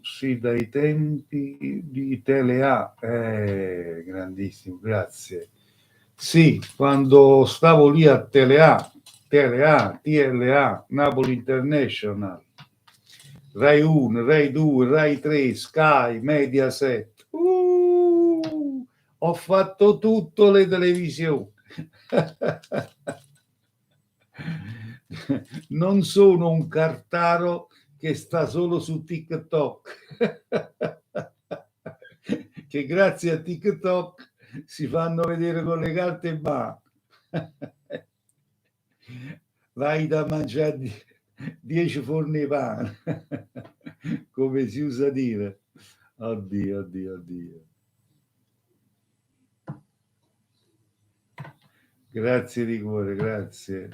sì, dai tempi di Telea, grandissimo, grazie. Sì, quando stavo lì a TLA, Napoli International, Rai 1, Rai 2, Rai 3, Sky, Mediaset. Ho fatto tutto le televisioni. Non sono un cartaro che sta solo su TikTok. Che grazie a TikTok si fanno vedere con le carte in mano. Vai da mangiare 10 forni pane, come si usa dire. Oddio. Grazie di cuore, grazie.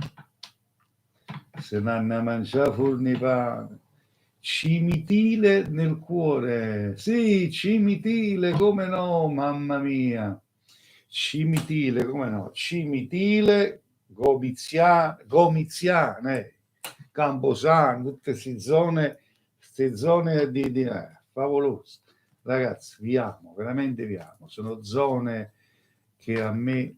Se n'hanno a mangiare forni pane. Cimitile nel cuore. Sì, cimitile, come no, mamma mia. Cimitile, come no. Cimitile, Gomiziane, Camposanto, tutte queste zone di favolose. Ragazzi, vi amo, veramente vi amo. Sono zone che a me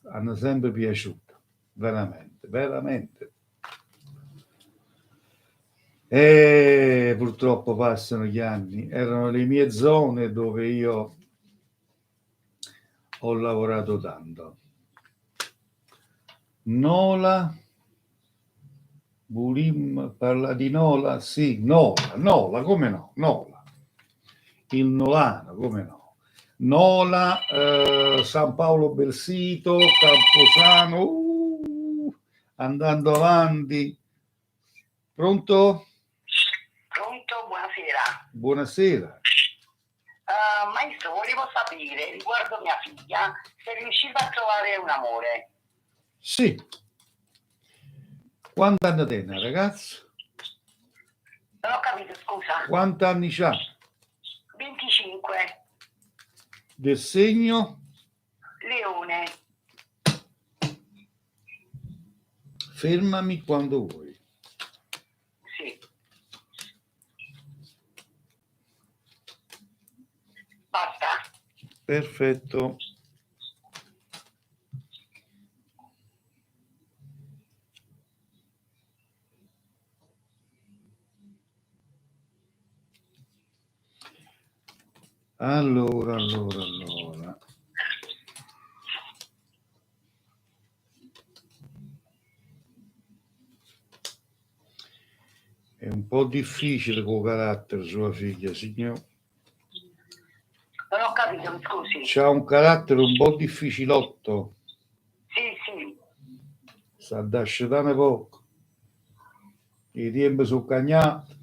hanno sempre piaciuto, veramente. E purtroppo passano gli anni. Erano le mie zone dove io ho lavorato tanto. Nola, Bulim parla di Nola, sì, Nola, come no? Nola, il Nolano, come no? Nola, San Paolo Belsito, Camposano, andando avanti. Pronto? Pronto, buonasera. Buonasera. Maestro, volevo sapere riguardo mia figlia se è riuscita a trovare un amore. Sì. Quanti anni tiene, ragazzo? Non ho capito, scusa. Quanti anni c'ha? 25. Del segno? Leone. Fermami quando vuoi. Sì. Basta. Perfetto. Allora. È un po' difficile con carattere sua figlia, signor. Non ho capito, scusi. C'ha un carattere un po' difficilotto. Sì. Sa da scetare poco. I tempi sono cagnati.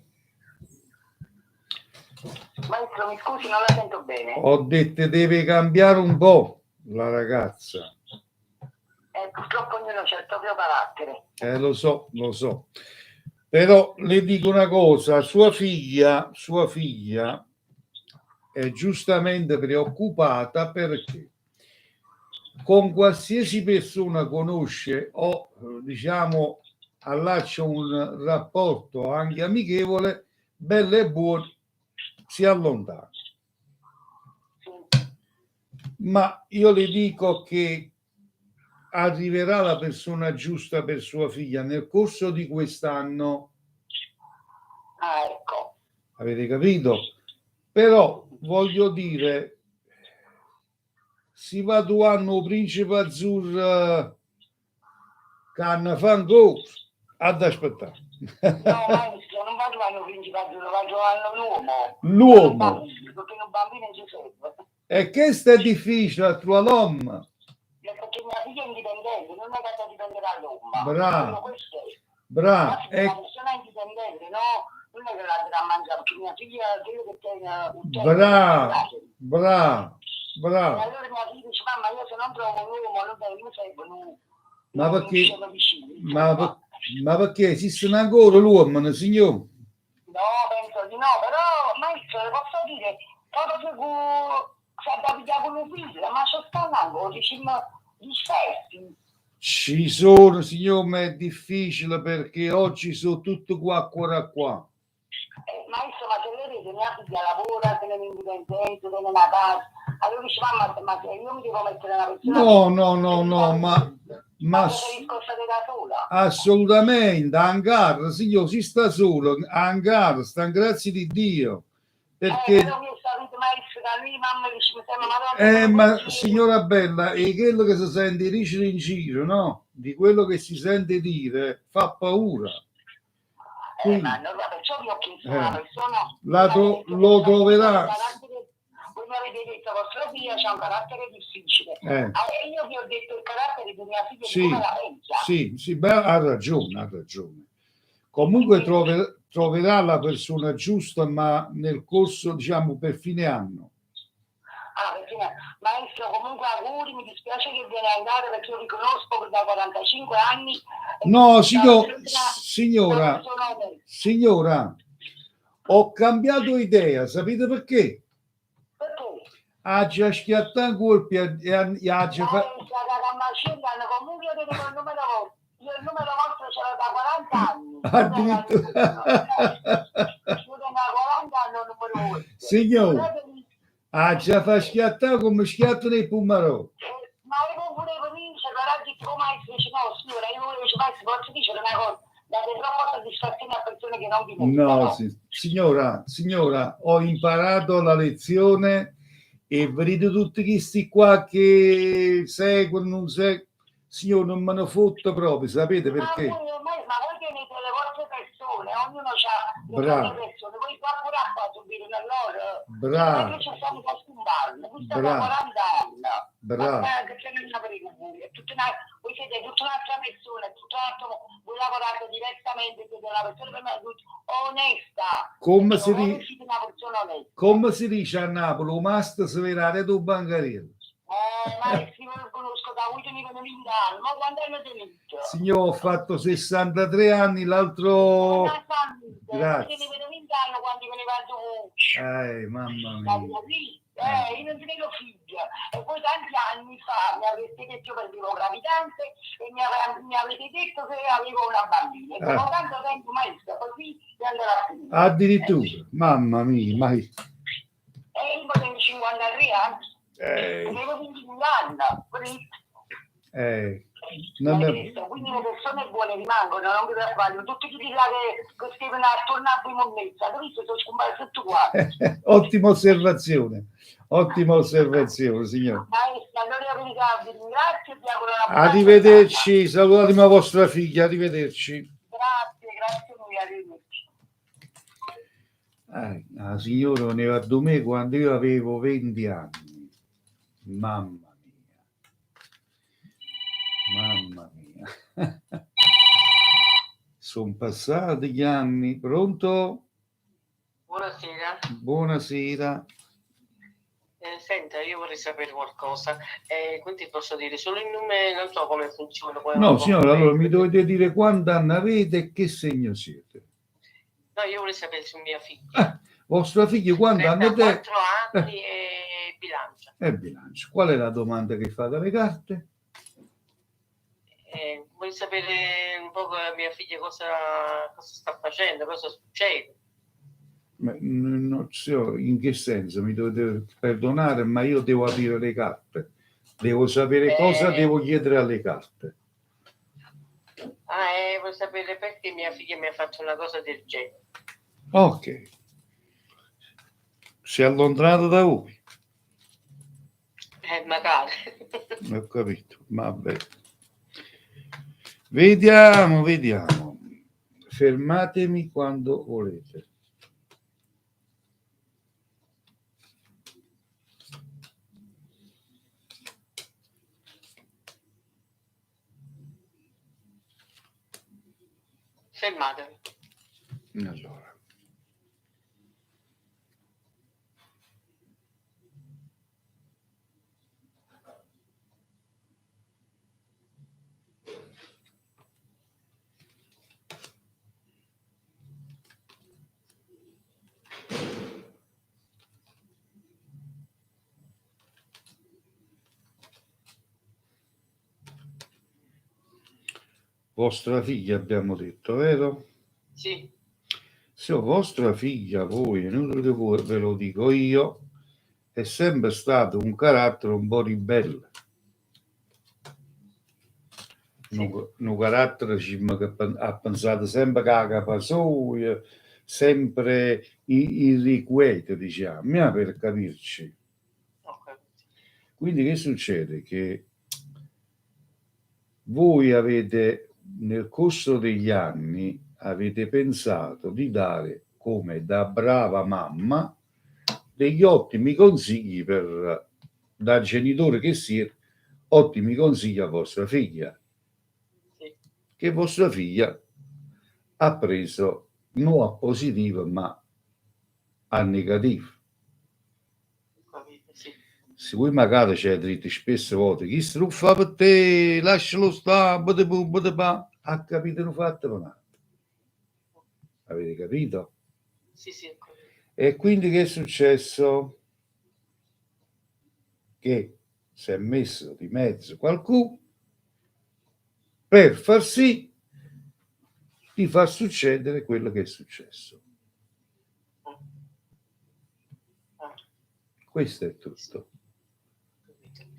Maestro, mi scusi, non la sento bene. Ho detto deve cambiare un po' la ragazza. Purtroppo ognuno c'ha il proprio carattere. Lo so. Però le dico una cosa, sua figlia è giustamente preoccupata perché con qualsiasi persona conosce o diciamo allaccia un rapporto anche amichevole, bello e buono, si allontana. Ma io le dico che arriverà la persona giusta per sua figlia nel corso di quest'anno. Ecco. Avete capito? Però voglio dire, si va due anni principe azzurro canna fango ad aspettare. No, maestro, non va trovare un principe azzurro, va trovare l'uomo. L'uomo. Perché un bambino non ci serve. E questo è difficile a trovare l'uomo. Perché mia figlia è indipendente, non è che dipende dall'uomo. Bravo. È una persona indipendente, no? Non è che la deve mangiare, perché mia figlia credo che tenga un tempo. Bravo. E allora mia figlia dice, mamma, io se non trovo un uomo, non mi serve un Ma perché esistono ancora l'uomo, signor? No, penso di no, però maestro, le posso dire, proprio se da pigliare con un figlio, ma ci stanno ancora, diciamo, dispersi. Ci sono, signor, ma è difficile perché oggi sono tutto qua. Maestro, ma se lei vede mia figlia lavora, se ne indipendente, se ne una casa, allora dice, mamma, ma se io mi devo mettere una persona... No, ma assolutamente, Angar, signor, si sta solo, Angar, sta grazie di Dio, perché ma signora bella, è quello che si sente dire in giro, no? Di quello che si sente dire fa paura. Quindi, ma allora, perciò vi ho chiesto una persona lo troverà. Voi mi avete detto vostra figlia c'ha un carattere difficile. Io vi ho detto il carattere di mia figlia, come la pensa. Sì, beh, ha ragione. Comunque troverà la persona giusta, ma nel corso, diciamo, per fine anno. Maestro, comunque auguri, mi dispiace che viene a andare perché io vi conosco da 45 anni. No, signora, ho cambiato idea, sapete perché? Perché? Ha già schiattato colpi e ha già fatto... Comunque io vedo il numero vostro. Io il numero vostro ce l'ho da 40 anni. Addirittura. Io da 40 anni il numero vostro. Signore, ha già fatto schiattare come schiattano i pumarò. Ma io volevo dire, però dico, maestro, dice, no, signora, io volevo dire, maestro, posso dire una cosa? Date troppa soddisfazione a persone che non vi meritano. No, signora, ho imparato la lezione e vedete tutti questi qua che seguono, non seguono, signor, non me ne fotto proprio, sapete perché? Ma voi tenete le vostre persone, ognuno ha le Bravo. proprie persone, voi qua pure a subire da loro. Bravo. Noi ci stiamo a scumbarne, questo da Bravo. 40 anni. Bravo. Ma che ce ne frega voi? Voi siete tutta un'altra persona, voi lavorate diversamente, siete una persona per me onesta. Come Voi siete una persona onesta. come si dice a Napoli, un must svelare tu bancarello. Ma io non conosco da voi tenevano 20 anni, ma quando hanno tenuto? Signor, ho fatto 63 anni, l'altro... Grazie. Tenevano 20 anni quando veniva a Duce. Mamma La mia. mia vita, io non tenevo figlia. E poi tanti anni fa mi avete detto che avevo gravidanze e mi avete detto che avevo una bambina. E dopo tanto tempo maestra, così mi andrà a finire. Addirittura, mamma mia, mai. E io avevo 53 anni. Avevo 22 anni. Non è... Quindi le persone buone rimangono, non vi preoccupate. Tutti quelli là che scrivono attorno a Bimonnezza, ho visto, sono scomparsi tutti quanti. Ottima osservazione, signor. Maestra, allora vi ringrazio e vi auguro una buona Arrivederci, salutatemi a vostra figlia, arrivederci. Grazie a voi, arrivederci. La signora veneva a me quando io avevo 20 anni. Mamma mia. Sono passati gli anni. Pronto? Buonasera. Buonasera. Senta, io vorrei sapere qualcosa. Quindi posso dire solo il nome, non so come funziona. No, signora, allora mi dovete dire quanti anni avete e che segno siete. No, io vorrei sapere su mia figlia. Vostra figlia quanti anni avete? 4 anni e bilancia. Bilancio. Qual è la domanda che fate alle carte? Voglio sapere un po' mia figlia cosa sta facendo, cosa succede. Non so in che senso, mi dovete perdonare, ma io devo aprire le carte. Devo sapere cosa devo chiedere alle carte. Voglio sapere perché mia figlia mi ha fatto una cosa del genere. Ok. Si è allontanato da voi? Magari. Ho capito, vabbè. Vediamo. Fermatemi quando volete. Fermatevi. Allora. Vostra figlia abbiamo detto, vero? Sì. Se vostra figlia, voi, inutile che ve lo dico io, è sempre stato un carattere un po' ribelle. Un carattere che ha pensato sempre che la capasoia, sempre irrequieto, diciamo, per capirci. Okay. Quindi che succede? Che voi avete nel corso degli anni avete pensato di dare, come da brava mamma, degli ottimi consigli da genitore che siete, ottimi consigli a vostra figlia, Sì. che vostra figlia ha preso non a positivo ma a negativo. Sì. Se voi magari c'è dritti spesse volte chi se lo fa per te, lascialo stare, ha capito, non fate per un altro. Avete capito? Sì. E quindi che è successo? Che si è messo di mezzo qualcuno per far sì di far succedere quello che è successo. Questo è tutto.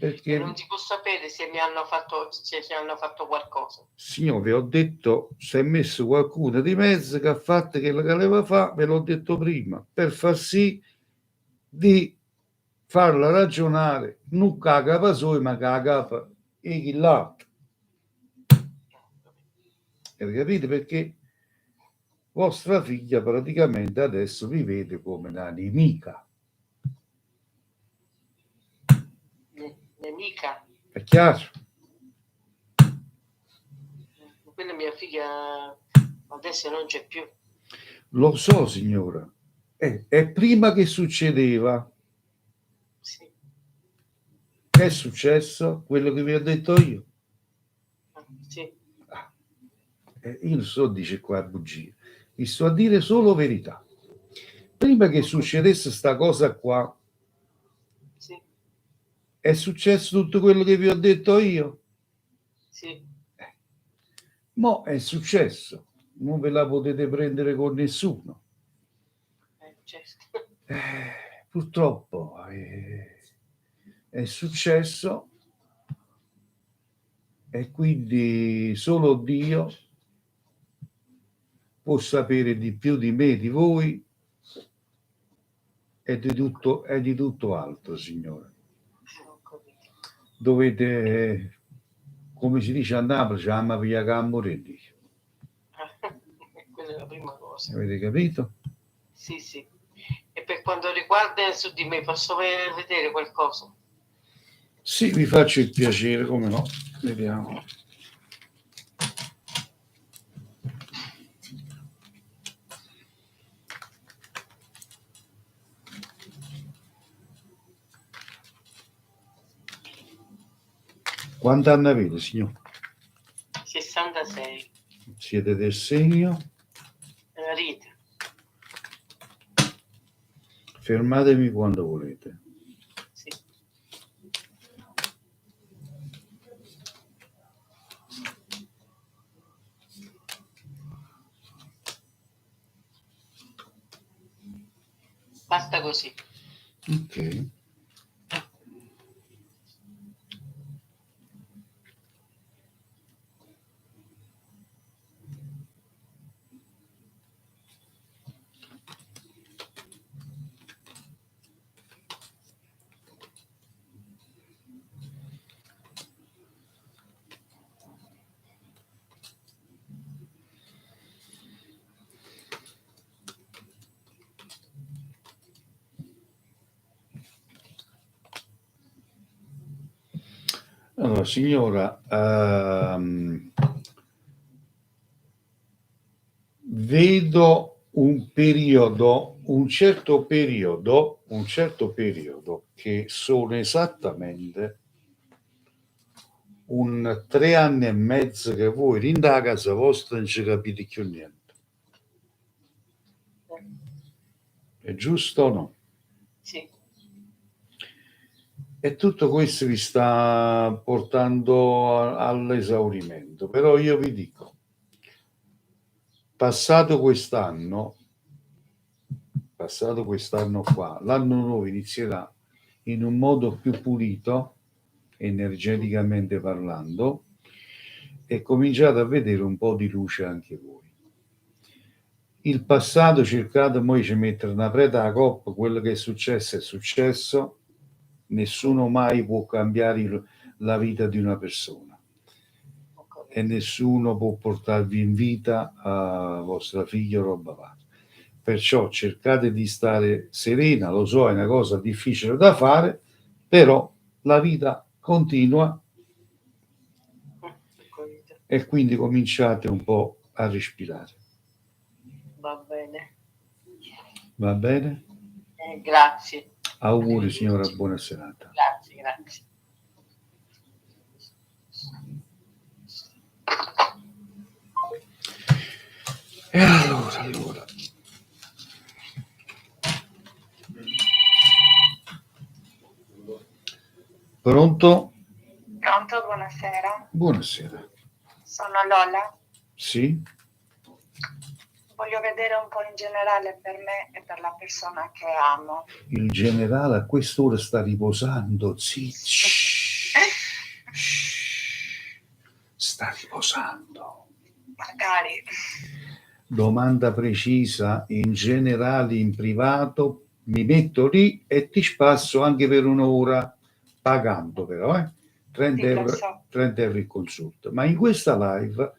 Perché non si può sapere se ci hanno fatto qualcosa. Signore, vi ho detto, si è messo qualcuno di mezzo che ha fatto quello che voleva fare, ve l'ho detto prima, per far sì di farla ragionare, non che la capa sua, ma che la capa e chi l'altro. Capite? Perché vostra figlia praticamente adesso vi vede come una nemica. Nemica? È chiaro? Quella mia figlia adesso non c'è più. Lo so, signora. È prima che succedeva. Sì. Che è successo? Quello che vi ho detto io. Sì. Io non sto a dire qua bugie, vi sto a dire solo verità. Prima che succedesse sta cosa qua, sì, è successo tutto quello che vi ho detto io? Sì. Mo' è successo, non ve la potete prendere con nessuno. Certo. Purtroppo è successo e quindi solo Dio può sapere di più di me, di voi e di tutto altro, signore. Dovete, come si dice a Napoli, c'è ama via Cammoretti. Quella è la prima cosa. Avete capito? Sì, sì. E per quanto riguarda su di me, posso vedere qualcosa? Sì, vi faccio il piacere, come no? Vediamo. Quanti anni avete, signor? 66. Siete del segno? Rita. Fermatemi quando volete. Sì. Basta così. Ok. Allora, signora, vedo un certo periodo che sono esattamente 3 anni e mezzo che voi in da casa vostra non ci capite più niente. È giusto o no? Sì. E tutto questo vi sta portando all'esaurimento. Però io vi dico, passato quest'anno qua, l'anno nuovo inizierà in un modo più pulito, energeticamente parlando, e cominciate a vedere un po' di luce anche voi. Il passato cercate poi di mettere una preda a coppa, quello che è successo, nessuno mai può cambiare la vita di una persona e nessuno può portarvi in vita a vostra figlia o roba varia. Perciò cercate di stare serena, lo so, è una cosa difficile da fare, però la vita continua e quindi cominciate un po' a respirare. Va bene. Va bene? Grazie. Auguri signora, buona serata. Grazie, grazie. E allora. Pronto? Pronto, buonasera. Buonasera. Sono Lola. Sì? Voglio vedere un po' in generale per me e per la persona che amo. Il generale a quest'ora sta riposando, sì. Sta riposando. Magari. Domanda precisa, in generale, in privato, mi metto lì e ti spasso anche per un'ora, pagando però, 30 Sì, lo euro, so. 30 euro il consulto. Ma in questa live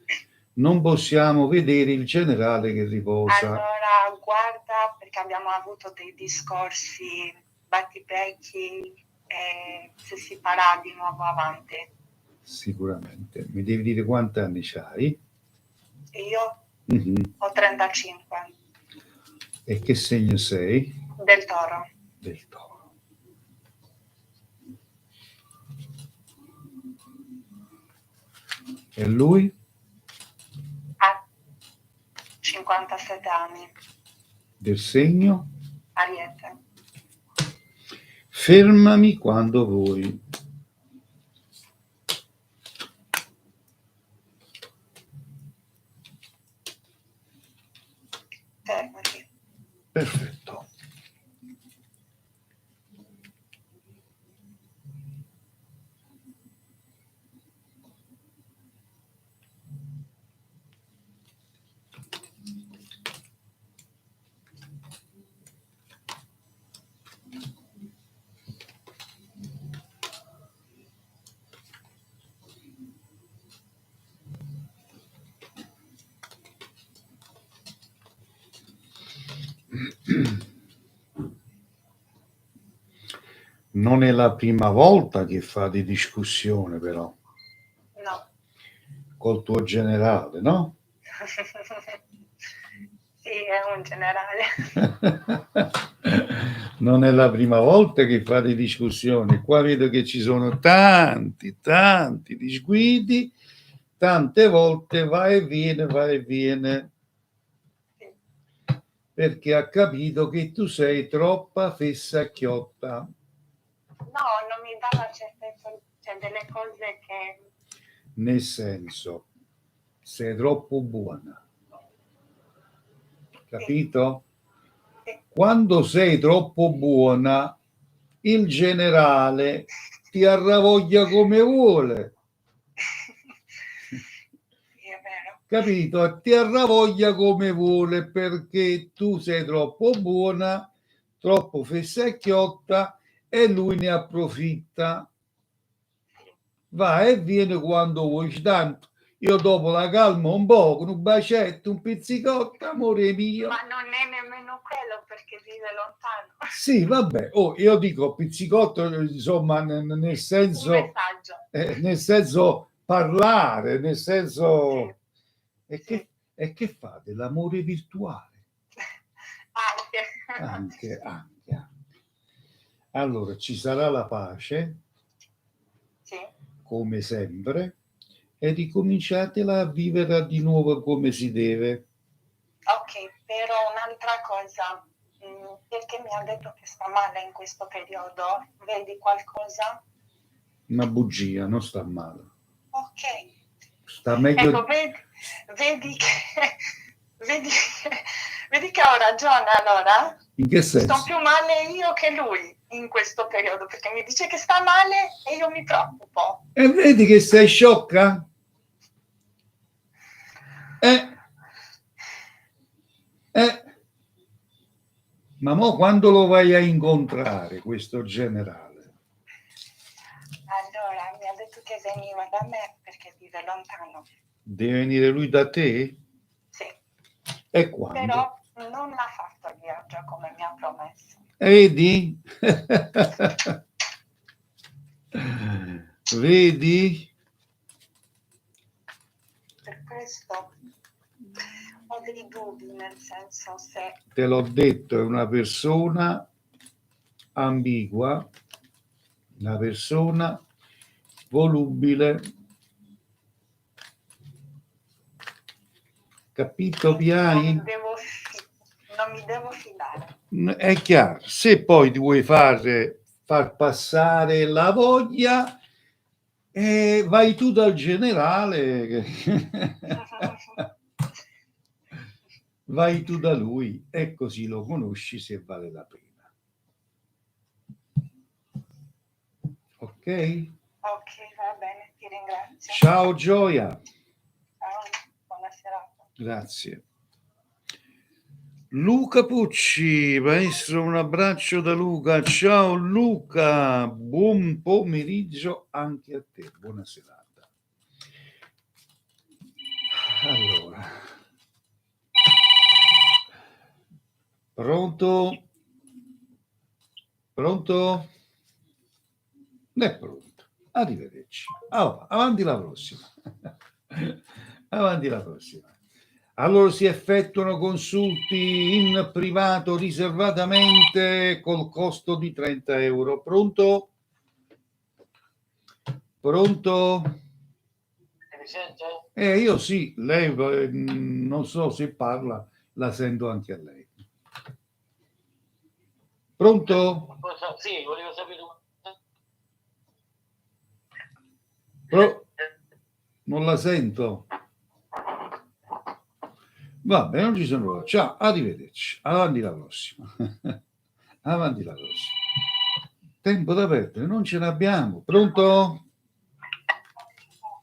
non possiamo vedere il generale che riposa. Allora, guarda, perché abbiamo avuto dei discorsi battipecchi e se si farà di nuovo avanti. Sicuramente. Mi devi dire quanti anni c'hai? Io Mhm. ho 35, E che segno sei? del Toro. Del Toro. E lui? Ha 57 anni, Del segno? Ariete. Fermami quando vuoi. Fermati. Perfetto. Non è la prima volta che fate discussione, però, No. col tuo generale, no? Sì, è un generale. Non è la prima volta che fate discussione. Qua vedo che ci sono tanti disguidi, tante volte va e viene, perché ha capito che tu sei troppa fessacchiotta. No, non mi dà la certezza, cioè delle cose che... Nel senso, sei troppo buona. Capito? Sì. Quando sei troppo buona, il generale ti arravoglia come vuole. Sì, è vero. Capito? Ti arravoglia come vuole perché tu sei troppo buona, troppo fessacchiotta e lui ne approfitta. Va e viene quando vuoi, tanto io dopo la calmo un po', con un bacetto, un pizzicotto, amore mio. Ma non è nemmeno quello perché vive lontano. Sì, vabbè, io dico pizzicotto, insomma, nel senso, Un messaggio. nel senso parlare, nel senso... Sì. E che fate? L'amore virtuale? Anche. Anche. Allora, ci sarà la pace, Sì. come sempre, e ricominciatela a vivere di nuovo come si deve. Ok, però un'altra cosa, perché mi ha detto che sta male in questo periodo, vedi qualcosa? Una bugia, non sta male. Ok. Sta meglio. Ecco, vedi che ho ragione allora? In che senso? Sto più male io che lui in questo periodo, perché mi dice che sta male e io mi preoccupo. E vedi che sei sciocca? Ma mo quando lo vai a incontrare questo generale? Allora, mi ha detto che veniva da me perché vive lontano. Deve venire lui da te? Sì. E quando? Però non ha fatto il viaggio come mi ha promesso. Vedi? Vedi? Per questo ho dei dubbi, nel senso se... Te l'ho detto, è una persona ambigua, una persona volubile. Capito, Piai? Non mi devo fidare. È chiaro, se poi ti vuoi far passare la voglia, vai tu dal generale, vai tu da lui e così lo conosci se vale la pena. Ok? Ok, va bene, ti ringrazio. Ciao Gioia. Ciao, buona serata. Grazie. Luca Pucci, maestro, un abbraccio da Luca. Ciao Luca, buon pomeriggio anche a te, buona serata. Allora, pronto? Pronto? Non è pronto. Arrivederci. Avanti la prossima. Avanti la prossima. Allora si effettuano consulti in privato riservatamente col costo di 30 euro. Pronto? Pronto? Mi sente? Io sì, lei non so se parla, la sento anche a lei. Pronto? Sì, volevo sapere. Non la sento. Vabbè, non ci sono problemi. Ciao, arrivederci. Avanti la prossima. Avanti la prossima. Tempo da perdere, non ce l'abbiamo. Pronto?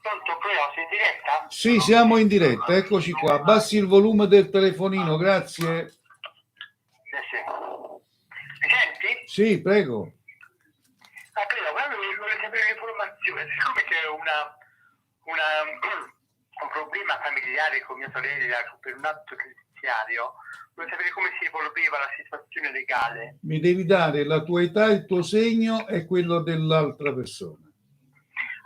Pronto, sei in diretta? Sì, siamo in diretta, eccoci qua. Abbassi il volume del telefonino, grazie. Sì. Mi senti? Sì, prego. Credo, vorrei sapere un'informazione. Siccome c'è un problema familiare con mia sorella per un atto giudiziario, vorrei sapere come si evolveva la situazione legale. Mi devi dare la tua età, il tuo segno e quello dell'altra persona.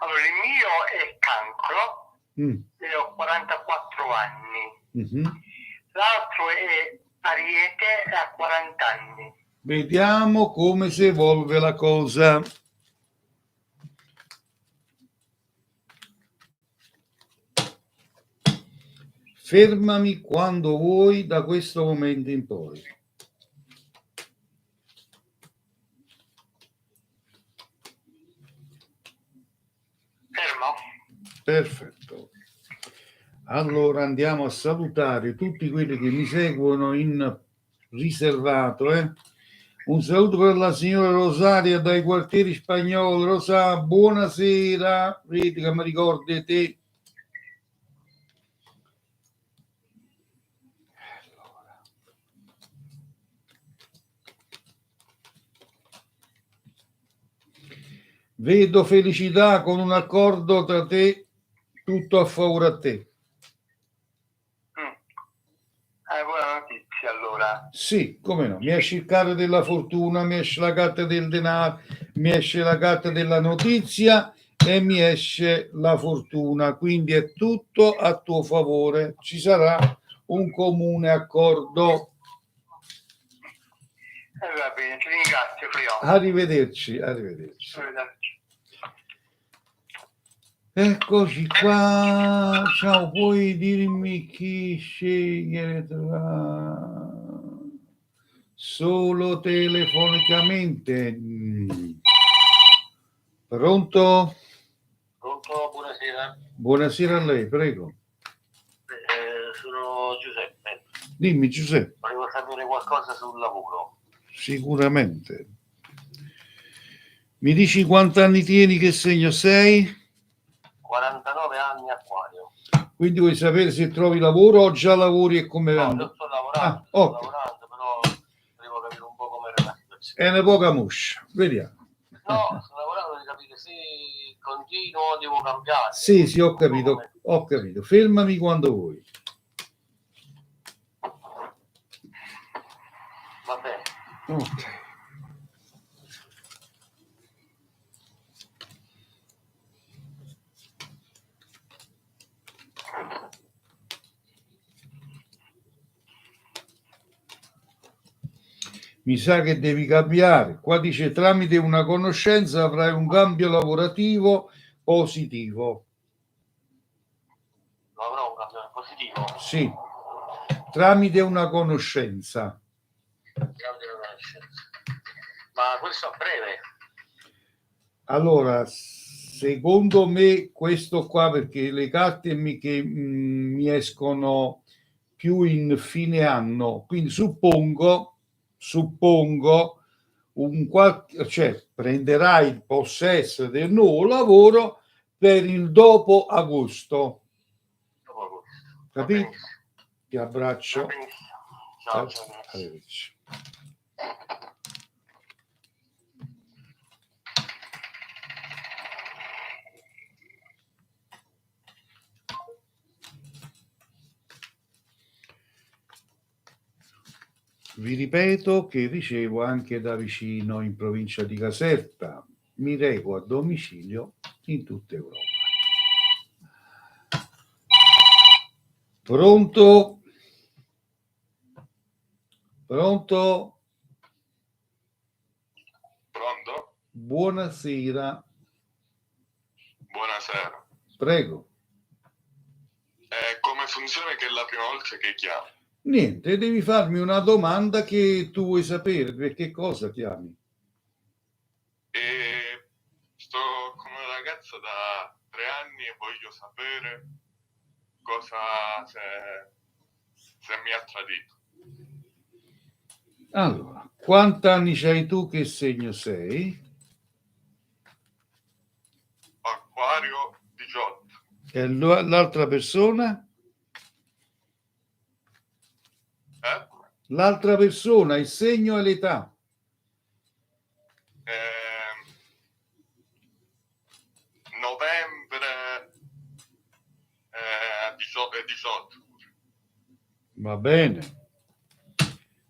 Allora, il mio è cancro e ho 44 anni. L'altro è ariete e ha 40 anni. Vediamo come si evolve la cosa. Fermami quando vuoi da questo momento in poi. Fermo? Perfetto. Allora andiamo a salutare tutti quelli che mi seguono in riservato. Un saluto per la signora Rosaria dai quartieri spagnoli. Rosa, buonasera. Vedi che mi ricordi te. Vedo felicità con un accordo tra te, tutto a favore a te. Buona notizia allora. Sì, come no, mi esce il carro della fortuna, mi esce la carta del denaro, mi esce la carta della notizia e mi esce la fortuna, quindi è tutto a tuo favore, ci sarà un comune accordo. Va bene, ti ringrazio, Cleo. Arrivederci. Eccoci qua. Ciao, puoi dirmi chi scegliere tra... Solo telefonicamente. Pronto? Pronto, buonasera. Buonasera a lei, prego. Sono Giuseppe. Dimmi, Giuseppe. Volevo sapere qualcosa sul lavoro. Sicuramente. Mi dici quanti anni tieni, che segno sei? 49 anni, Acquario. Quindi vuoi sapere se trovi lavoro o già lavori e come va? No, io sto lavorando, però devo capire un po' come è la situazione. È una poca muscia, vediamo. No, sto lavorando per capire se continuo o devo cambiare. Sì, ho capito. Fermami quando vuoi. Vabbè. Ok. Mi sa che devi cambiare. Qua dice tramite una conoscenza avrai un cambio lavorativo positivo. Avrò un cambio positivo? Sì, tramite una conoscenza. Ma questo a breve? Allora, secondo me questo qua, perché le carte mi escono più in fine anno, quindi suppongo cioè prenderai il possesso del nuovo lavoro per il dopo agosto. Capito? Ti abbraccio. Ciao, ciao. Arrivederci. Vi ripeto che ricevo anche da vicino in provincia di Caserta, mi reco a domicilio in tutta Europa. Pronto? Pronto? Pronto? Buonasera. Buonasera. Prego. Come funziona che è la prima volta che chiamo? Niente, devi farmi una domanda che tu vuoi sapere. Per che cosa chiami? Sto con una ragazza da 3 anni e voglio sapere se mi ha tradito. Allora, quanti anni c'hai tu? Che segno sei? Acquario 18. E l'altra persona? L'altra persona, il segno e l'età? Novembre 18. Va bene.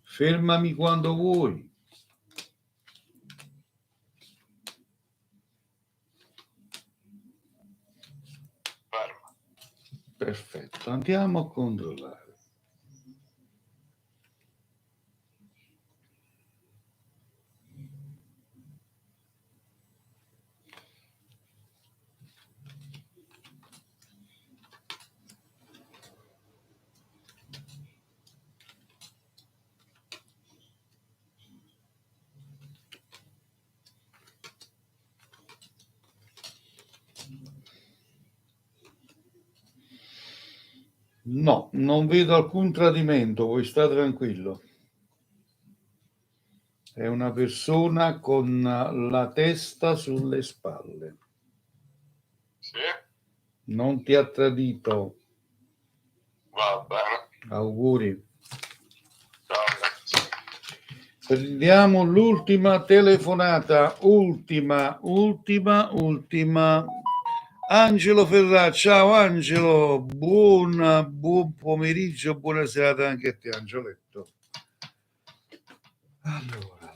Fermami quando vuoi. Ferma. Perfetto, andiamo a controllare. No, non vedo alcun tradimento, puoi stare tranquillo. È una persona con la testa sulle spalle. Sì? Non ti ha tradito. Va bene. Auguri. Ciao, grazie. Prendiamo l'ultima telefonata. Ultima. Angelo Ferrà, ciao Angelo, buon pomeriggio, buona serata anche a te Angioletto. Allora,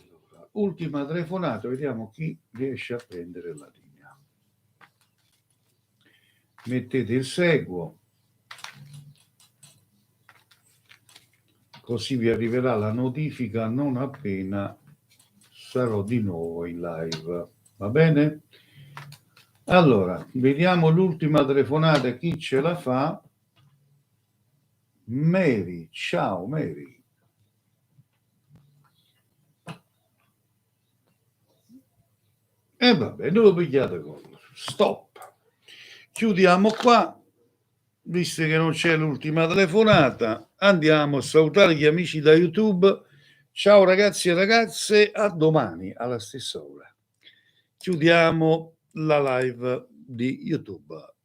ultima telefonata, vediamo chi riesce a prendere la linea. Mettete il seguo, così vi arriverà la notifica non appena sarò di nuovo in live, va bene? Allora, vediamo l'ultima telefonata, chi ce la fa? Mary, ciao Mary. E vabbè, non lo pigliate con. Stop. Chiudiamo qua, visto che non c'è l'ultima telefonata, andiamo a salutare gli amici da YouTube. Ciao ragazzi e ragazze, a domani alla stessa ora. Chiudiamo la live di YouTube.